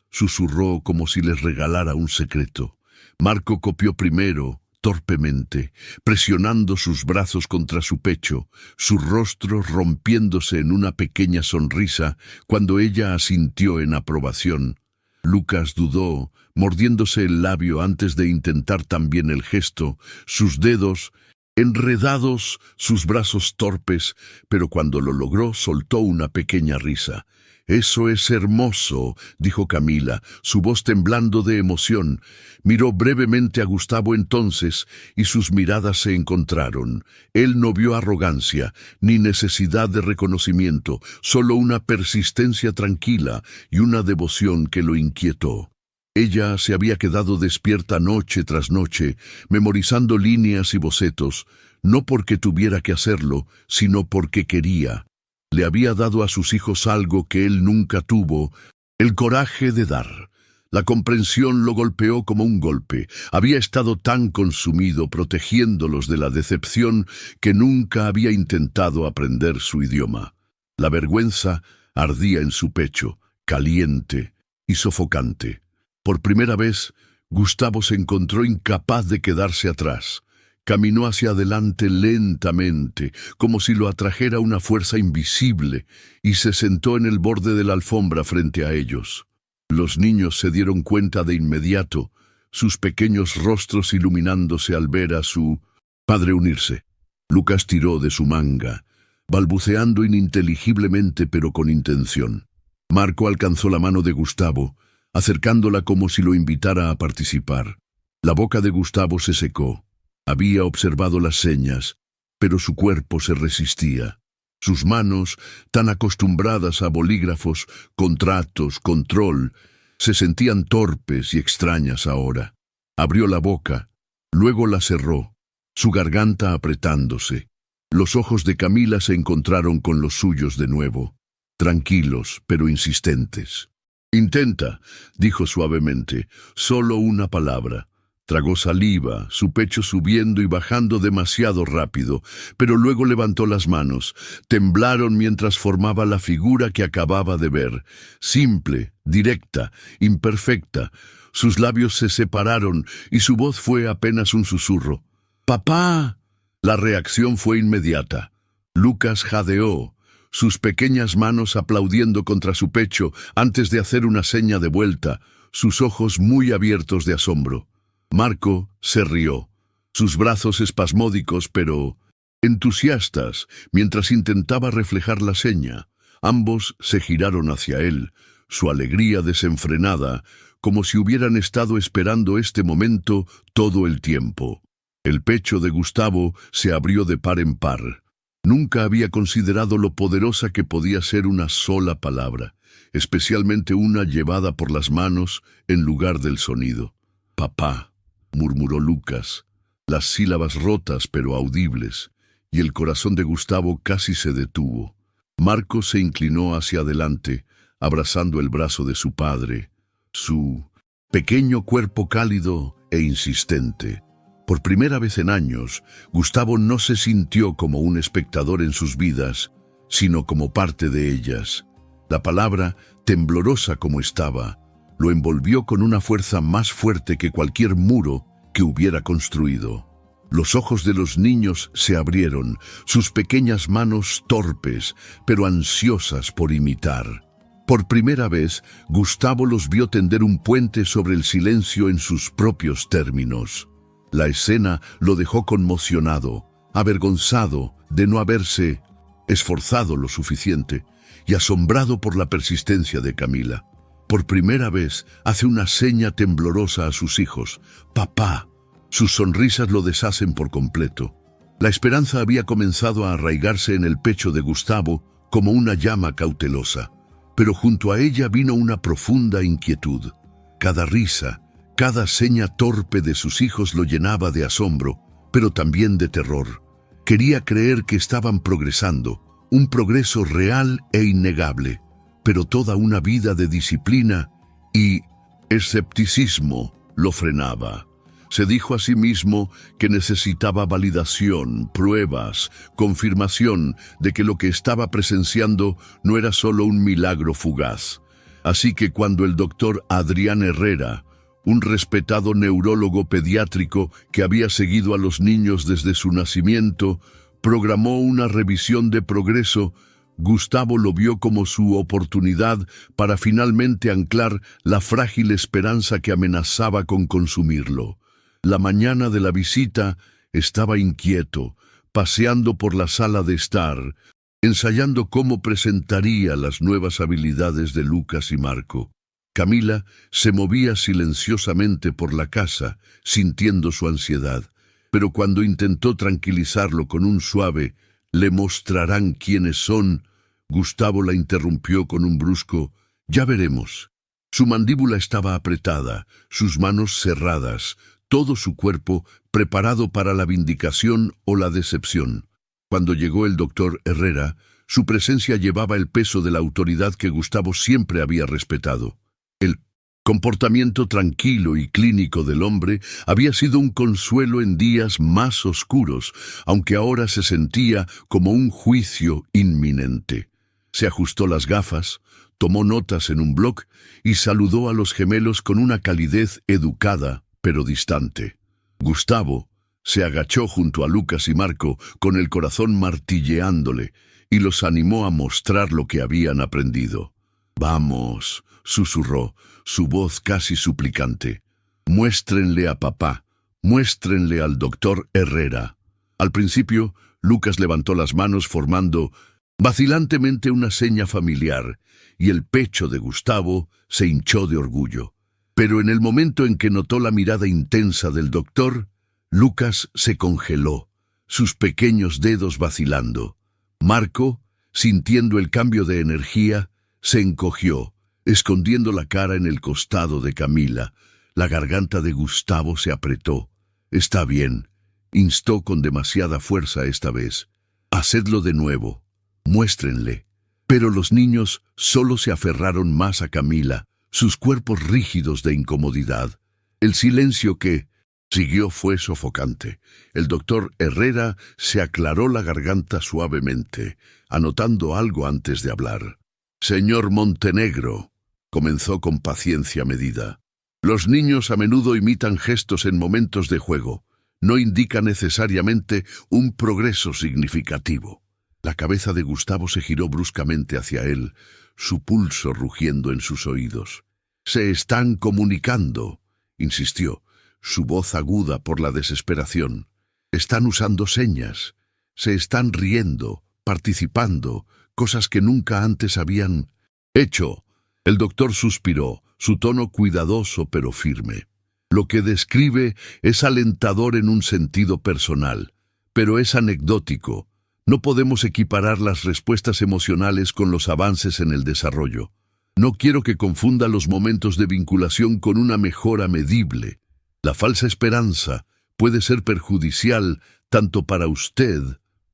Susurró como si les regalara un secreto. Marco copió primero, torpemente, presionando sus brazos contra su pecho, su rostro rompiéndose en una pequeña sonrisa cuando ella asintió en aprobación. Lucas dudó, mordiéndose el labio antes de intentar también el gesto, sus dedos enredados, sus brazos torpes, pero cuando lo logró soltó una pequeña risa. «Eso es hermoso», dijo Camila, su voz temblando de emoción. Miró brevemente a Gustavo entonces, y sus miradas se encontraron. Él no vio arrogancia, ni necesidad de reconocimiento, solo una persistencia tranquila y una devoción que lo inquietó. Ella se había quedado despierta noche tras noche, memorizando líneas y bocetos, no porque tuviera que hacerlo, sino porque quería. Le había dado a sus hijos algo que él nunca tuvo, el coraje de dar. La comprensión lo golpeó como un golpe. Había estado tan consumido protegiéndolos de la decepción que nunca había intentado aprender su idioma. La vergüenza ardía en su pecho, caliente y sofocante. Por primera vez, Gustavo se encontró incapaz de quedarse atrás. Caminó hacia adelante lentamente, como si lo atrajera una fuerza invisible, y se sentó en el borde de la alfombra frente a ellos. Los niños se dieron cuenta de inmediato, sus pequeños rostros iluminándose al ver a su padre unirse. Lucas tiró de su manga, balbuceando ininteligiblemente pero con intención. Marco alcanzó la mano de Gustavo, acercándola como si lo invitara a participar. La boca de Gustavo se secó. Había observado las señas, pero su cuerpo se resistía. Sus manos, tan acostumbradas a bolígrafos, contratos, control, se sentían torpes y extrañas ahora. Abrió la boca, luego la cerró, su garganta apretándose. Los ojos de Camila se encontraron con los suyos de nuevo, tranquilos pero insistentes. «Intenta», dijo suavemente, «solo una palabra». Tragó saliva, su pecho subiendo y bajando demasiado rápido, pero luego levantó las manos. Temblaron mientras formaba la figura que acababa de ver. Simple, directa, imperfecta. Sus labios se separaron y su voz fue apenas un susurro. «¡Papá!». La reacción fue inmediata. Lucas jadeó, sus pequeñas manos aplaudiendo contra su pecho antes de hacer una seña de vuelta, sus ojos muy abiertos de asombro. Marco se rió, sus brazos espasmódicos pero entusiastas, mientras intentaba reflejar la seña. Ambos se giraron hacia él, su alegría desenfrenada, como si hubieran estado esperando este momento todo el tiempo. El pecho de Gustavo se abrió de par en par. Nunca había considerado lo poderosa que podía ser una sola palabra, especialmente una llevada por las manos en lugar del sonido. «Papá», murmuró Lucas, las sílabas rotas pero audibles, y el corazón de Gustavo casi se detuvo. Marco se inclinó hacia adelante, abrazando el brazo de su padre. su pequeño cuerpo cálido e insistente. Por primera vez en años, Gustavo no se sintió como un espectador en sus vidas, sino como parte de ellas. La palabra, temblorosa como estaba, lo envolvió con una fuerza más fuerte que cualquier muro que hubiera construido. Los ojos de los niños se abrieron, sus pequeñas manos torpes, pero ansiosas por imitar. Por primera vez, Gustavo los vio tender un puente sobre el silencio en sus propios términos. La escena lo dejó conmocionado, avergonzado de no haberse esforzado lo suficiente y asombrado por la persistencia de Camila. Por primera vez hace una seña temblorosa a sus hijos. «Papá». Sus sonrisas lo deshacen por completo. La esperanza había comenzado a arraigarse en el pecho de Gustavo como una llama cautelosa. Pero junto a ella vino una profunda inquietud. Cada risa, cada seña torpe de sus hijos lo llenaba de asombro, pero también de terror. Quería creer que estaban progresando, un progreso real e innegable, pero toda una vida de disciplina y escepticismo lo frenaba. Se dijo a sí mismo que necesitaba validación, pruebas, confirmación de que lo que estaba presenciando no era solo un milagro fugaz. Así que cuando el doctor Adrián Herrera, un respetado neurólogo pediátrico que había seguido a los niños desde su nacimiento, programó una revisión de progreso, Gustavo lo vio como su oportunidad para finalmente anclar la frágil esperanza que amenazaba con consumirlo. La mañana de la visita estaba inquieto, paseando por la sala de estar, ensayando cómo presentaría las nuevas habilidades de Lucas y Marco. Camila se movía silenciosamente por la casa, sintiendo su ansiedad, pero cuando intentó tranquilizarlo con un suave «le mostrarán quiénes son», Gustavo la interrumpió con un brusco «ya veremos». Su mandíbula estaba apretada, sus manos cerradas, todo su cuerpo preparado para la vindicación o la decepción. Cuando llegó el doctor Herrera, su presencia llevaba el peso de la autoridad que Gustavo siempre había respetado. El comportamiento tranquilo y clínico del hombre había sido un consuelo en días más oscuros, aunque ahora se sentía como un juicio inminente. Se ajustó las gafas, tomó notas en un bloc y saludó a los gemelos con una calidez educada, pero distante. Gustavo se agachó junto a Lucas y Marco con el corazón martilleándole y los animó a mostrar lo que habían aprendido. «Vamos», susurró, su voz casi suplicante. «Muéstrenle a papá, muéstrenle al doctor Herrera». Al principio, Lucas levantó las manos formando vacilantemente una seña familiar y el pecho de Gustavo se hinchó de orgullo. Pero en el momento en que notó la mirada intensa del doctor, Lucas se congeló, sus pequeños dedos vacilando. Marco, sintiendo el cambio de energía, se encogió, escondiendo la cara en el costado de Camila. La garganta de Gustavo se apretó. «Está bien», instó con demasiada fuerza esta vez. «Hacedlo de nuevo. Muéstrenle». Pero los niños solo se aferraron más a Camila, sus cuerpos rígidos de incomodidad. El silencio que siguió fue sofocante. El doctor Herrera se aclaró la garganta suavemente, anotando algo antes de hablar. «Señor Montenegro», comenzó con paciencia medida. «Los niños a menudo imitan gestos en momentos de juego. No indica necesariamente un progreso significativo». La cabeza de Gustavo se giró bruscamente hacia él, su pulso rugiendo en sus oídos. «Se están comunicando», insistió, su voz aguda por la desesperación. «Están usando señas, se están riendo, participando, cosas que nunca antes habían hecho». El doctor suspiró, su tono cuidadoso pero firme. «Lo que describe es alentador en un sentido personal, pero es anecdótico. No podemos equiparar las respuestas emocionales con los avances en el desarrollo. No quiero que confunda los momentos de vinculación con una mejora medible. La falsa esperanza puede ser perjudicial tanto para usted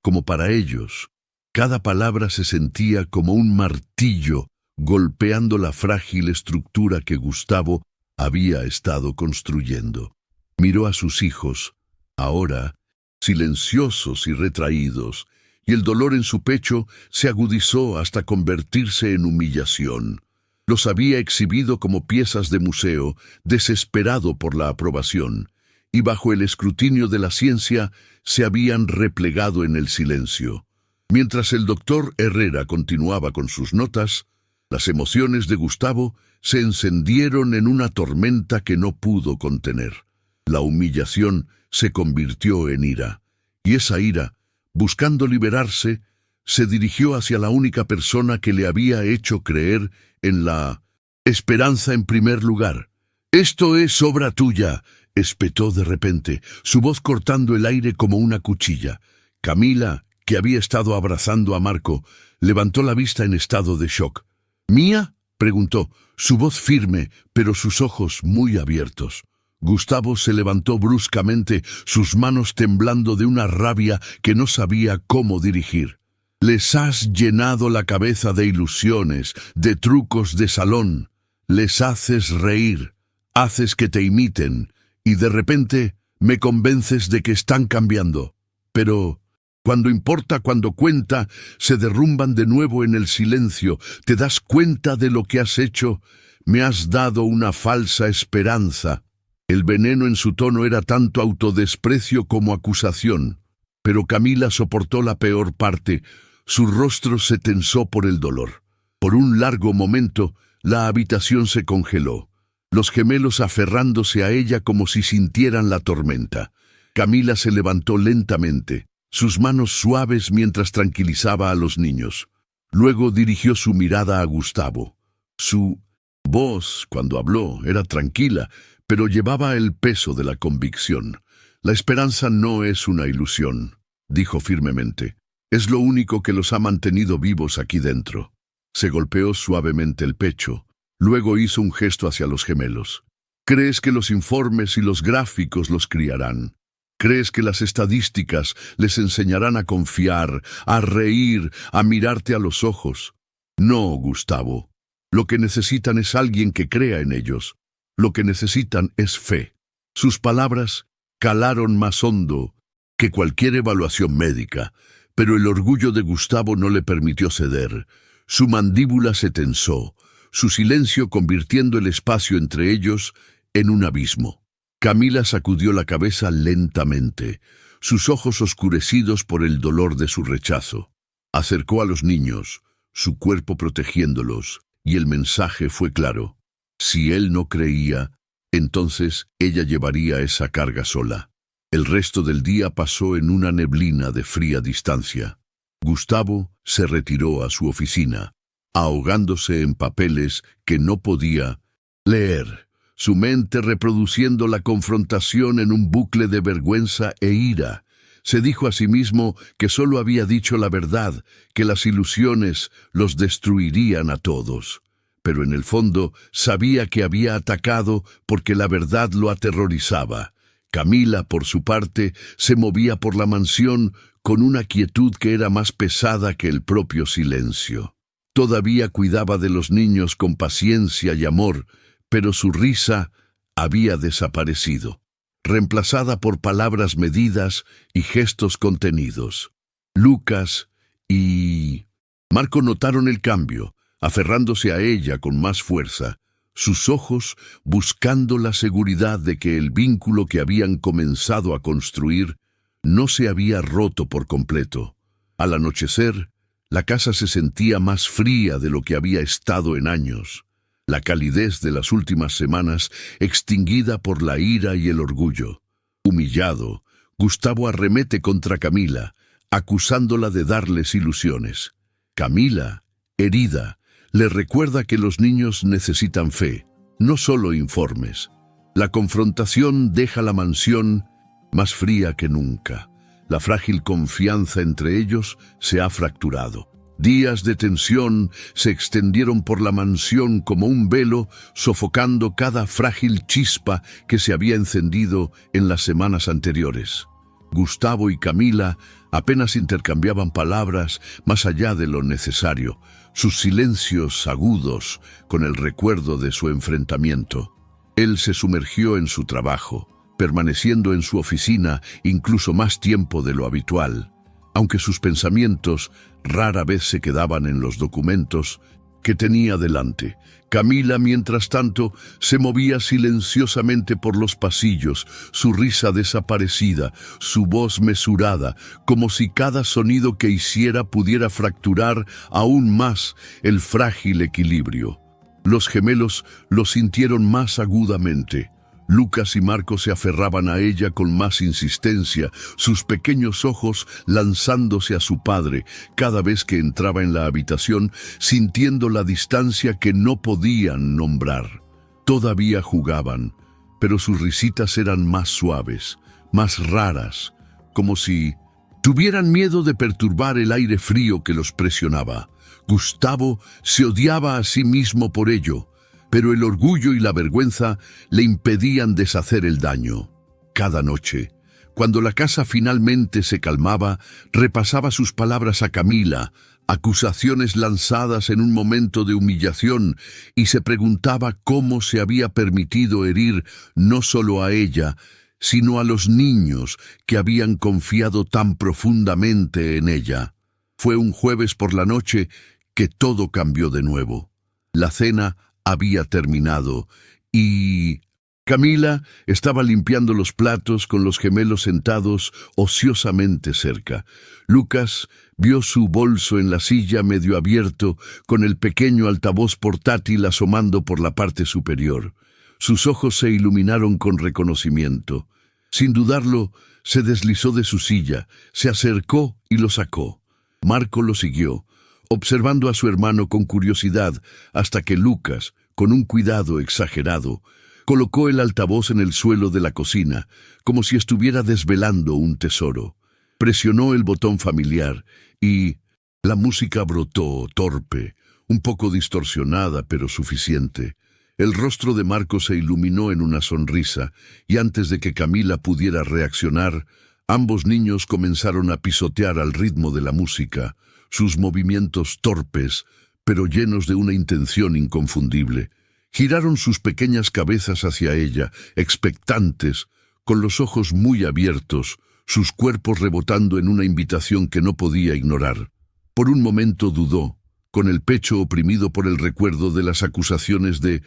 como para ellos». Cada palabra se sentía como un martillo golpeando la frágil estructura que Gustavo había estado construyendo. Miró a sus hijos, ahora silenciosos y retraídos, y el dolor en su pecho se agudizó hasta convertirse en humillación. Los había exhibido como piezas de museo, desesperado por la aprobación, y bajo el escrutinio de la ciencia se habían replegado en el silencio. Mientras el doctor Herrera continuaba con sus notas, las emociones de Gustavo se encendieron en una tormenta que no pudo contener. La humillación se convirtió en ira, y esa ira, buscando liberarse, se dirigió hacia la única persona que le había hecho creer en la esperanza en primer lugar. «Esto es obra tuya», espetó de repente, su voz cortando el aire como una cuchilla. Camila, que había estado abrazando a Marco, levantó la vista en estado de shock. «¿Mía?», preguntó, su voz firme, pero sus ojos muy abiertos. Gustavo se levantó bruscamente, sus manos temblando de una rabia que no sabía cómo dirigir. «Les has llenado la cabeza de ilusiones, de trucos de salón. Les haces reír, haces que te imiten, y de repente me convences de que están cambiando. Pero cuando importa, cuando cuenta, se derrumban de nuevo en el silencio. ¿Te das cuenta de lo que has hecho? Me has dado una falsa esperanza». El veneno en su tono era tanto autodesprecio como acusación. Pero Camila soportó la peor parte. Su rostro se tensó por el dolor. Por un largo momento, la habitación se congeló, los gemelos aferrándose a ella como si sintieran la tormenta. Camila se levantó lentamente, sus manos suaves mientras tranquilizaba a los niños. Luego dirigió su mirada a Gustavo. Su voz, cuando habló, era tranquila, pero llevaba el peso de la convicción. «La esperanza no es una ilusión», dijo firmemente. «Es lo único que los ha mantenido vivos aquí dentro». Se golpeó suavemente el pecho. Luego hizo un gesto hacia los gemelos. «¿Crees que los informes y los gráficos los criarán? ¿Crees que las estadísticas les enseñarán a confiar, a reír, a mirarte a los ojos? No, Gustavo. Lo que necesitan es alguien que crea en ellos. Lo que necesitan es fe». Sus palabras calaron más hondo que cualquier evaluación médica, pero el orgullo de Gustavo no le permitió ceder. Su mandíbula se tensó, su silencio convirtiendo el espacio entre ellos en un abismo. Camila sacudió la cabeza lentamente, sus ojos oscurecidos por el dolor de su rechazo. Acercó a los niños, su cuerpo protegiéndolos, y el mensaje fue claro. Si él no creía, entonces ella llevaría esa carga sola. El resto del día pasó en una neblina de fría distancia. Gustavo se retiró a su oficina, ahogándose en papeles que no podía leer, su mente reproduciendo la confrontación en un bucle de vergüenza e ira. Se dijo a sí mismo que solo había dicho la verdad, que las ilusiones los destruirían a todos. Pero en el fondo sabía que había atacado porque la verdad lo aterrorizaba. Camila, por su parte, se movía por la mansión con una quietud que era más pesada que el propio silencio. Todavía cuidaba de los niños con paciencia y amor, pero su risa había desaparecido, reemplazada por palabras medidas y gestos contenidos. Lucas y Marco notaron el cambio, aferrándose a ella con más fuerza, sus ojos buscando la seguridad de que el vínculo que habían comenzado a construir no se había roto por completo. Al anochecer, la casa se sentía más fría de lo que había estado en años, la calidez de las últimas semanas extinguida por la ira y el orgullo. Humillado, Gustavo arremete contra Camila, acusándola de darles ilusiones. Camila, herida, le recuerda que los niños necesitan fe, no solo informes. La confrontación deja la mansión más fría que nunca. La frágil confianza entre ellos se ha fracturado. Días de tensión se extendieron por la mansión como un velo, sofocando cada frágil chispa que se había encendido en las semanas anteriores. Gustavo y Camila Apenas intercambiaban palabras más allá de lo necesario, sus silencios agudos con el recuerdo de su enfrentamiento. Él se sumergió en su trabajo, permaneciendo en su oficina incluso más tiempo de lo habitual, aunque sus pensamientos rara vez se quedaban en los documentos que tenía delante. Camila, mientras tanto, se movía silenciosamente por los pasillos, su risa desaparecida, su voz mesurada, como si cada sonido que hiciera pudiera fracturar aún más el frágil equilibrio. Los gemelos lo sintieron más agudamente. Lucas y Marco se aferraban a ella con más insistencia, sus pequeños ojos lanzándose a su padre cada vez que entraba en la habitación, sintiendo la distancia que no podían nombrar. Todavía jugaban, pero sus risitas eran más suaves, más raras, como si tuvieran miedo de perturbar el aire frío que los presionaba. Gustavo se odiaba a sí mismo por ello, pero el orgullo y la vergüenza le impedían deshacer el daño. Cada noche, cuando la casa finalmente se calmaba, repasaba sus palabras a Camila, acusaciones lanzadas en un momento de humillación, y se preguntaba cómo se había permitido herir no solo a ella, sino a los niños que habían confiado tan profundamente en ella. Fue un jueves por la noche que todo cambió de nuevo. La cena había terminado y Camila estaba limpiando los platos con los gemelos sentados ociosamente cerca. Lucas vio su bolso en la silla medio abierto con el pequeño altavoz portátil asomando por la parte superior. Sus ojos se iluminaron con reconocimiento. Sin dudarlo, se deslizó de su silla, se acercó y lo sacó. Marco lo siguió, observando a su hermano con curiosidad, hasta que Lucas, con un cuidado exagerado, colocó el altavoz en el suelo de la cocina, como si estuviera desvelando un tesoro. Presionó el botón familiar y la música brotó, torpe, un poco distorsionada, pero suficiente. El rostro de Marco se iluminó en una sonrisa, y antes de que Camila pudiera reaccionar, ambos niños comenzaron a pisotear al ritmo de la música, sus movimientos torpes, pero llenos de una intención inconfundible. Giraron sus pequeñas cabezas hacia ella, expectantes, con los ojos muy abiertos, sus cuerpos rebotando en una invitación que no podía ignorar. Por un momento dudó, con el pecho oprimido por el recuerdo de las acusaciones de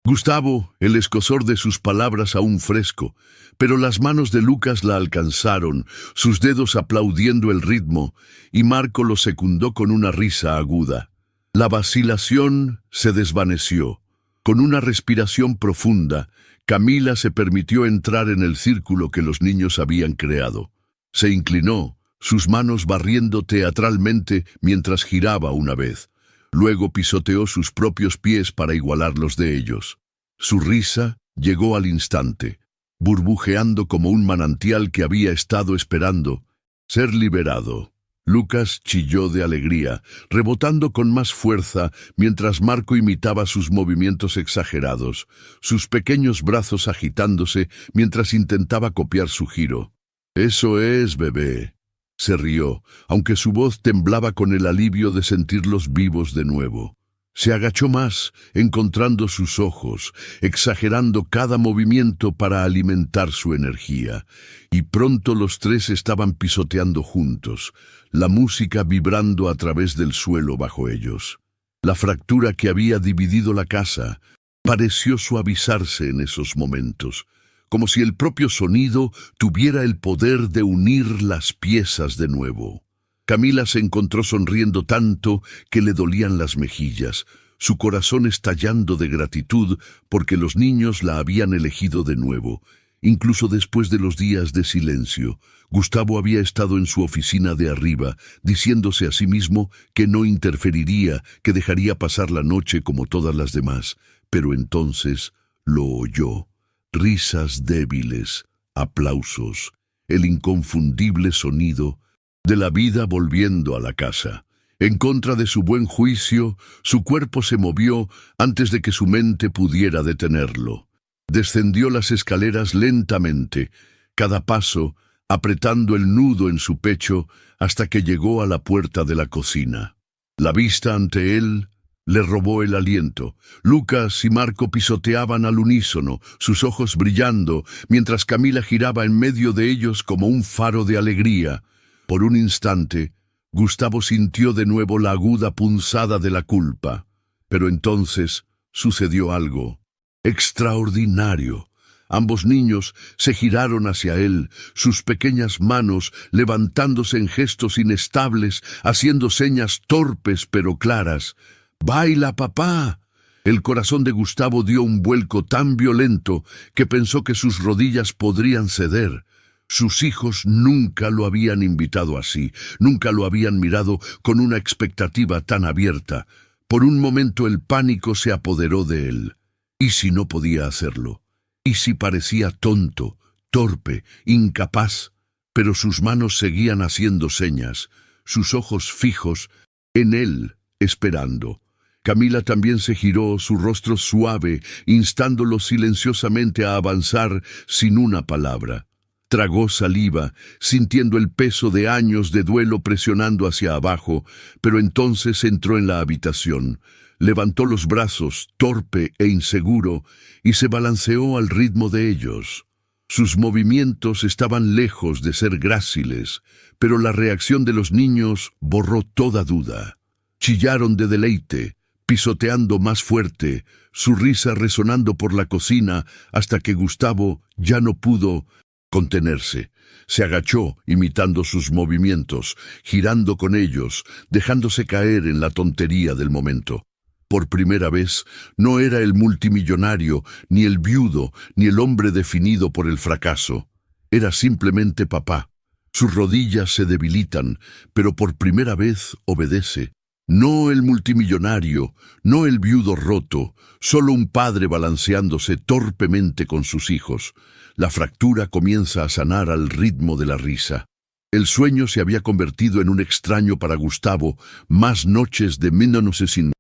Gustavo, el escozor de sus palabras aún fresco, pero las manos de Lucas la alcanzaron, sus dedos aplaudiendo el ritmo, y Marco lo secundó con una risa aguda. La vacilación se desvaneció. Con una respiración profunda, Camila se permitió entrar en el círculo que los niños habían creado. Se inclinó, sus manos barriendo teatralmente mientras giraba una vez. Luego pisoteó sus propios pies para igualar los de ellos. Su risa llegó al instante, burbujeando como un manantial que había estado esperando ser liberado. Lucas chilló de alegría, rebotando con más fuerza mientras Marco imitaba sus movimientos exagerados, sus pequeños brazos agitándose mientras intentaba copiar su giro. «Eso es, bebé», se rió, aunque su voz temblaba con el alivio de sentirlos vivos de nuevo. Se agachó más, encontrando sus ojos, exagerando cada movimiento para alimentar su energía, y pronto los tres estaban pisoteando juntos, la música vibrando a través del suelo bajo ellos. La fractura que había dividido la casa pareció suavizarse en esos momentos, como si el propio sonido tuviera el poder de unir las piezas de nuevo. Camila se encontró sonriendo tanto que le dolían las mejillas, su corazón estallando de gratitud porque los niños la habían elegido de nuevo. Incluso después de los días de silencio, Gustavo había estado en su oficina de arriba, diciéndose a sí mismo que no interferiría, que dejaría pasar la noche como todas las demás. Pero entonces lo oyó. Risas débiles, aplausos, el inconfundible sonido de la vida volviendo a la casa. En contra de su buen juicio, su cuerpo se movió antes de que su mente pudiera detenerlo. Descendió las escaleras lentamente, cada paso apretando el nudo en su pecho hasta que llegó a la puerta de la cocina. La vista ante él le robó el aliento. Lucas y Marco pisoteaban al unísono, sus ojos brillando, mientras Camila giraba en medio de ellos como un faro de alegría. Por un instante, Gustavo sintió de nuevo la aguda punzada de la culpa. Pero entonces sucedió algo extraordinario. Ambos niños se giraron hacia él, sus pequeñas manos levantándose en gestos inestables, haciendo señas torpes pero claras. ¡Baila, papá! El corazón de Gustavo dio un vuelco tan violento que pensó que sus rodillas podrían ceder. Sus hijos nunca lo habían invitado así, nunca lo habían mirado con una expectativa tan abierta. Por un momento el pánico se apoderó de él. ¿Y si no podía hacerlo? ¿Y si parecía tonto, torpe, incapaz? Pero sus manos seguían haciendo señas, sus ojos fijos en él, esperando. Camila también se giró, su rostro suave, instándolo silenciosamente a avanzar sin una palabra. Tragó saliva, sintiendo el peso de años de duelo presionando hacia abajo, pero entonces entró en la habitación. Levantó los brazos, torpe e inseguro, y se balanceó al ritmo de ellos. Sus movimientos estaban lejos de ser gráciles, pero la reacción de los niños borró toda duda. Chillaron de deleite, pisoteando más fuerte, su risa resonando por la cocina hasta que Gustavo ya no pudo contenerse. Se agachó, imitando sus movimientos, girando con ellos, dejándose caer en la tontería del momento. Por primera vez, no era el multimillonario, ni el viudo, ni el hombre definido por el fracaso. Era simplemente papá. Sus rodillas se debilitan, pero por primera vez obedece. No el multimillonario, no el viudo roto, solo un padre balanceándose torpemente con sus hijos. La fractura comienza a sanar al ritmo de la risa. El sueño se había convertido en un extraño para Gustavo, más noches de menos sin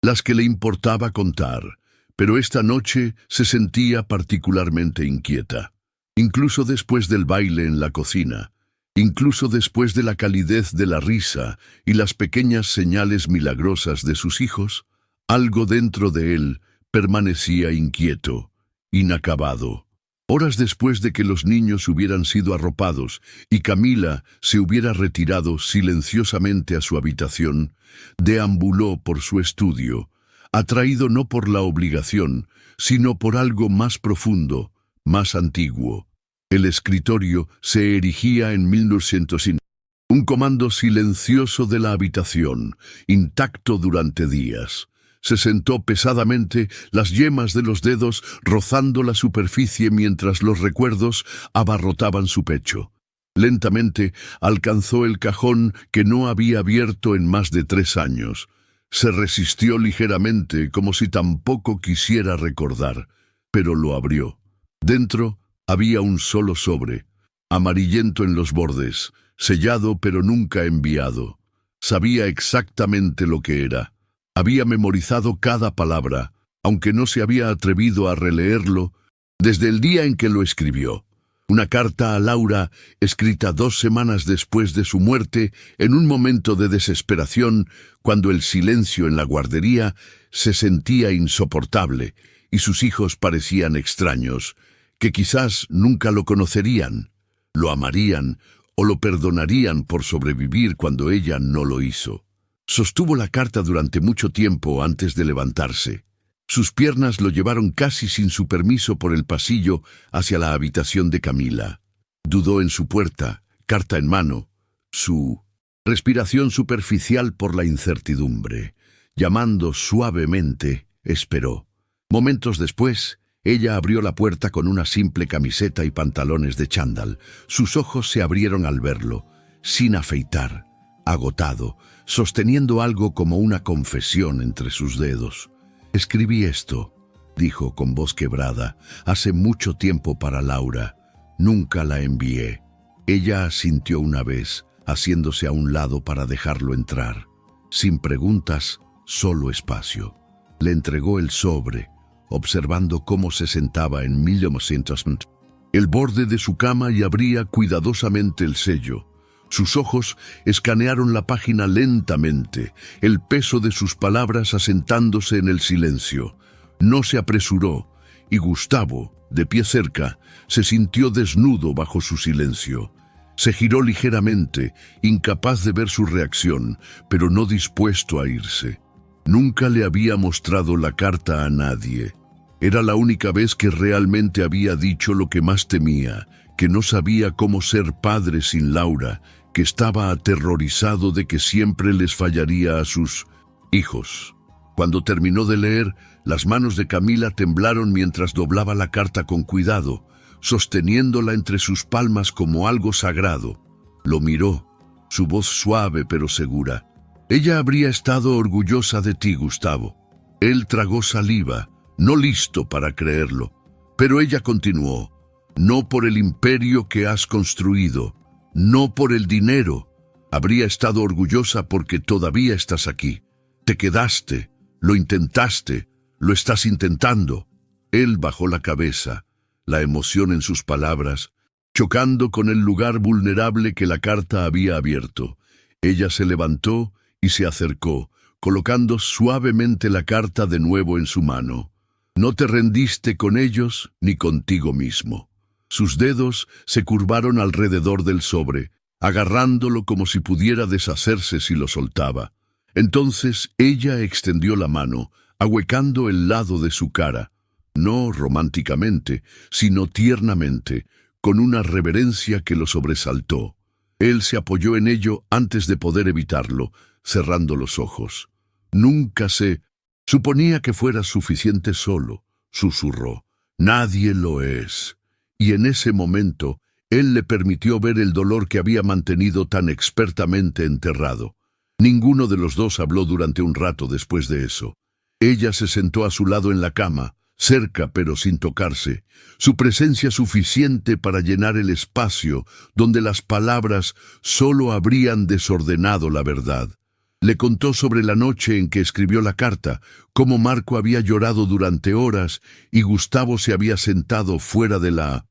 las que le importaba contar, pero esta noche se sentía particularmente inquieta. Incluso después del baile en la cocina, incluso después de la calidez de la risa y las pequeñas señales milagrosas de sus hijos, algo dentro de él permanecía inquieto, inacabado. Horas después de que los niños hubieran sido arropados y Camila se hubiera retirado silenciosamente a su habitación, deambuló por su estudio, atraído no por la obligación, sino por algo más profundo, más antiguo. El escritorio se erigía en 1900, un comando silencioso de la habitación, intacto durante días. Se sentó pesadamente, las yemas de los dedos rozando la superficie mientras los recuerdos abarrotaban su pecho. Lentamente alcanzó el cajón que no había abierto en más de 3 años. Se resistió ligeramente, como si tampoco quisiera recordar, pero lo abrió. Dentro había un solo sobre, amarillento en los bordes, sellado pero nunca enviado. Sabía exactamente lo que era. Había memorizado cada palabra, aunque no se había atrevido a releerlo desde el día en que lo escribió. Una carta a Laura, escrita 2 semanas después de su muerte, en un momento de desesperación, cuando el silencio en la guardería se sentía insoportable y sus hijos parecían extraños, que quizás nunca lo conocerían, lo amarían o lo perdonarían por sobrevivir cuando ella no lo hizo. Sostuvo la carta durante mucho tiempo antes de levantarse. Sus piernas lo llevaron casi sin su permiso por el pasillo hacia la habitación de Camila. Dudó en su puerta, carta en mano, su respiración superficial por la incertidumbre. Llamando suavemente, esperó. Momentos después, ella abrió la puerta con una simple camiseta y pantalones de chándal. Sus ojos se abrieron al verlo, sin afeitar, agotado, sosteniendo algo como una confesión entre sus dedos. «Escribí esto», dijo con voz quebrada, «hace mucho tiempo para Laura. Nunca la envié». Ella asintió una vez, haciéndose a un lado para dejarlo entrar. Sin preguntas, solo espacio. Le entregó el sobre, observando cómo se sentaba en 1900. el borde de su cama y abría cuidadosamente el sello. Sus ojos escanearon la página lentamente, el peso de sus palabras asentándose en el silencio. No se apresuró, y Gustavo, de pie cerca, se sintió desnudo bajo su silencio. Se giró ligeramente, incapaz de ver su reacción, pero no dispuesto a irse. Nunca le había mostrado la carta a nadie. Era la única vez que realmente había dicho lo que más temía, que no sabía cómo ser padre sin Laura, que estaba aterrorizado de que siempre les fallaría a sus hijos. Cuando terminó de leer, las manos de Camila temblaron mientras doblaba la carta con cuidado, sosteniéndola entre sus palmas como algo sagrado. Lo miró, su voz suave pero segura. Ella habría estado orgullosa de ti, Gustavo. Él tragó saliva, no listo para creerlo. Pero ella continuó, no por el imperio que has construido, no por el dinero. Habría estado orgullosa porque todavía estás aquí. Te quedaste, lo intentaste, lo estás intentando. Él bajó la cabeza, la emoción en sus palabras, chocando con el lugar vulnerable que la carta había abierto. Ella se levantó y se acercó, colocando suavemente la carta de nuevo en su mano. No te rendiste con ellos ni contigo mismo. Sus dedos se curvaron alrededor del sobre, agarrándolo como si pudiera deshacerse si lo soltaba. Entonces ella extendió la mano, ahuecando el lado de su cara, no románticamente, sino tiernamente, con una reverencia que lo sobresaltó. Él se apoyó en ello antes de poder evitarlo, cerrando los ojos. Nunca se suponía que fuera suficiente solo, susurró. Nadie lo es. Y en ese momento, él le permitió ver el dolor que había mantenido tan expertamente enterrado. Ninguno de los dos habló durante un rato después de eso. Ella se sentó a su lado en la cama, cerca pero sin tocarse, su presencia suficiente para llenar el espacio donde las palabras solo habrían desordenado la verdad. Le contó sobre la noche en que escribió la carta, cómo Marco había llorado durante horas y Gustavo se había sentado fuera de la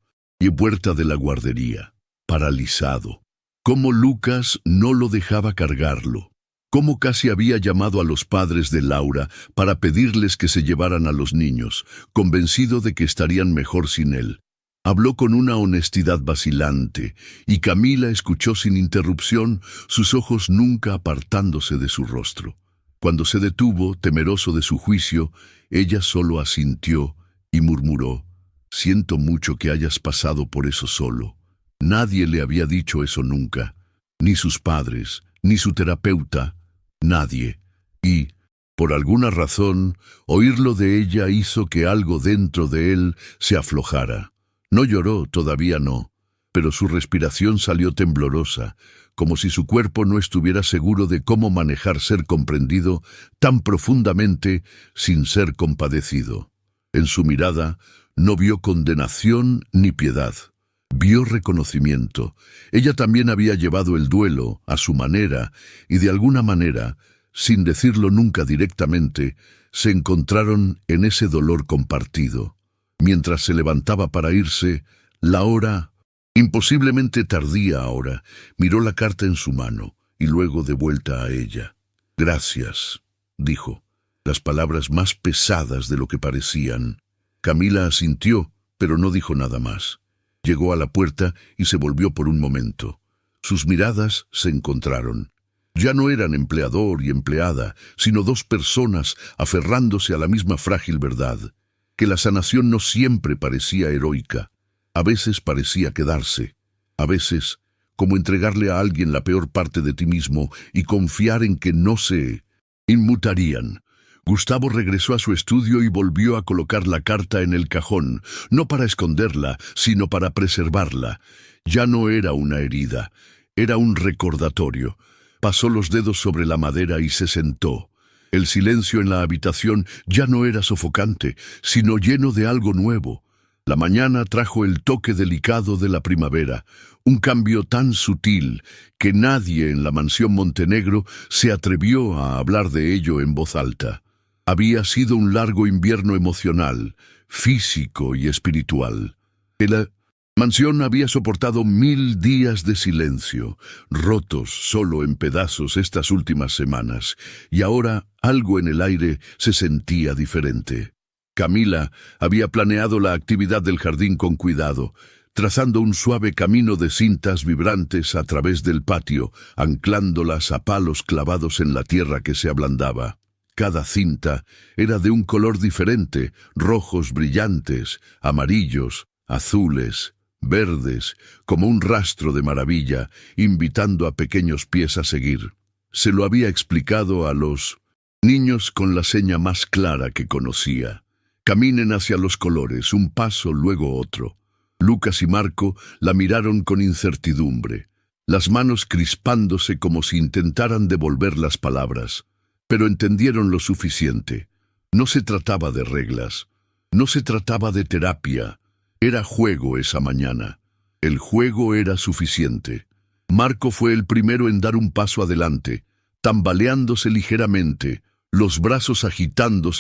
puerta de la guardería, paralizado. Cómo Lucas no lo dejaba cargarlo. Cómo casi había llamado a los padres de Laura para pedirles que se llevaran a los niños, convencido de que estarían mejor sin él. Habló con una honestidad vacilante, y Camila escuchó sin interrupción, sus ojos nunca apartándose de su rostro. Cuando se detuvo, temeroso de su juicio, ella solo asintió y murmuró, «Siento mucho que hayas pasado por eso solo». Nadie le había dicho eso nunca, ni sus padres, ni su terapeuta, nadie. Y, por alguna razón, oírlo de ella hizo que algo dentro de él se aflojara. No lloró, todavía no, pero su respiración salió temblorosa, como si su cuerpo no estuviera seguro de cómo manejar ser comprendido tan profundamente sin ser compadecido. En su mirada no vio condenación ni piedad. Vio reconocimiento. Ella también había llevado el duelo a su manera y de alguna manera, sin decirlo nunca directamente, se encontraron en ese dolor compartido. Mientras se levantaba para irse, la hora, imposiblemente tardía ahora, miró la carta en su mano y luego de vuelta a ella. «Gracias», dijo, las palabras más pesadas de lo que parecían. Camila asintió, pero no dijo nada más. Llegó a la puerta y se volvió por un momento. Sus miradas se encontraron. Ya no eran empleador y empleada, sino dos personas aferrándose a la misma frágil verdad, que la sanación no siempre parecía heroica. A veces parecía quedarse. A veces, como entregarle a alguien la peor parte de ti mismo y confiar en que no se inmutarían. Gustavo regresó a su estudio y volvió a colocar la carta en el cajón, no para esconderla, sino para preservarla. Ya no era una herida, era un recordatorio. Pasó los dedos sobre la madera y se sentó. El silencio en la habitación ya no era sofocante, sino lleno de algo nuevo. La mañana trajo el toque delicado de la primavera, un cambio tan sutil que nadie en la mansión Montenegro se atrevió a hablar de ello en voz alta. Había sido un largo invierno emocional, físico y espiritual. Mansión había soportado 1000 días de silencio, rotos solo en pedazos estas últimas semanas, y ahora algo en el aire se sentía diferente. Camila había planeado la actividad del jardín con cuidado, trazando un suave camino de cintas vibrantes a través del patio, anclándolas a palos clavados en la tierra que se ablandaba. Cada cinta era de un color diferente, rojos brillantes, amarillos, azules, verdes, como un rastro de maravilla, invitando a pequeños pies a seguir. Se lo había explicado a los niños con la seña más clara que conocía. Caminen hacia los colores, un paso luego otro. Lucas y Marco la miraron con incertidumbre, las manos crispándose como si intentaran devolver las palabras, pero entendieron lo suficiente. No se trataba de reglas, no se trataba de terapia, era juego esa mañana. El juego era suficiente. Marco fue el primero en dar un paso adelante, tambaleándose ligeramente, los brazos agitándose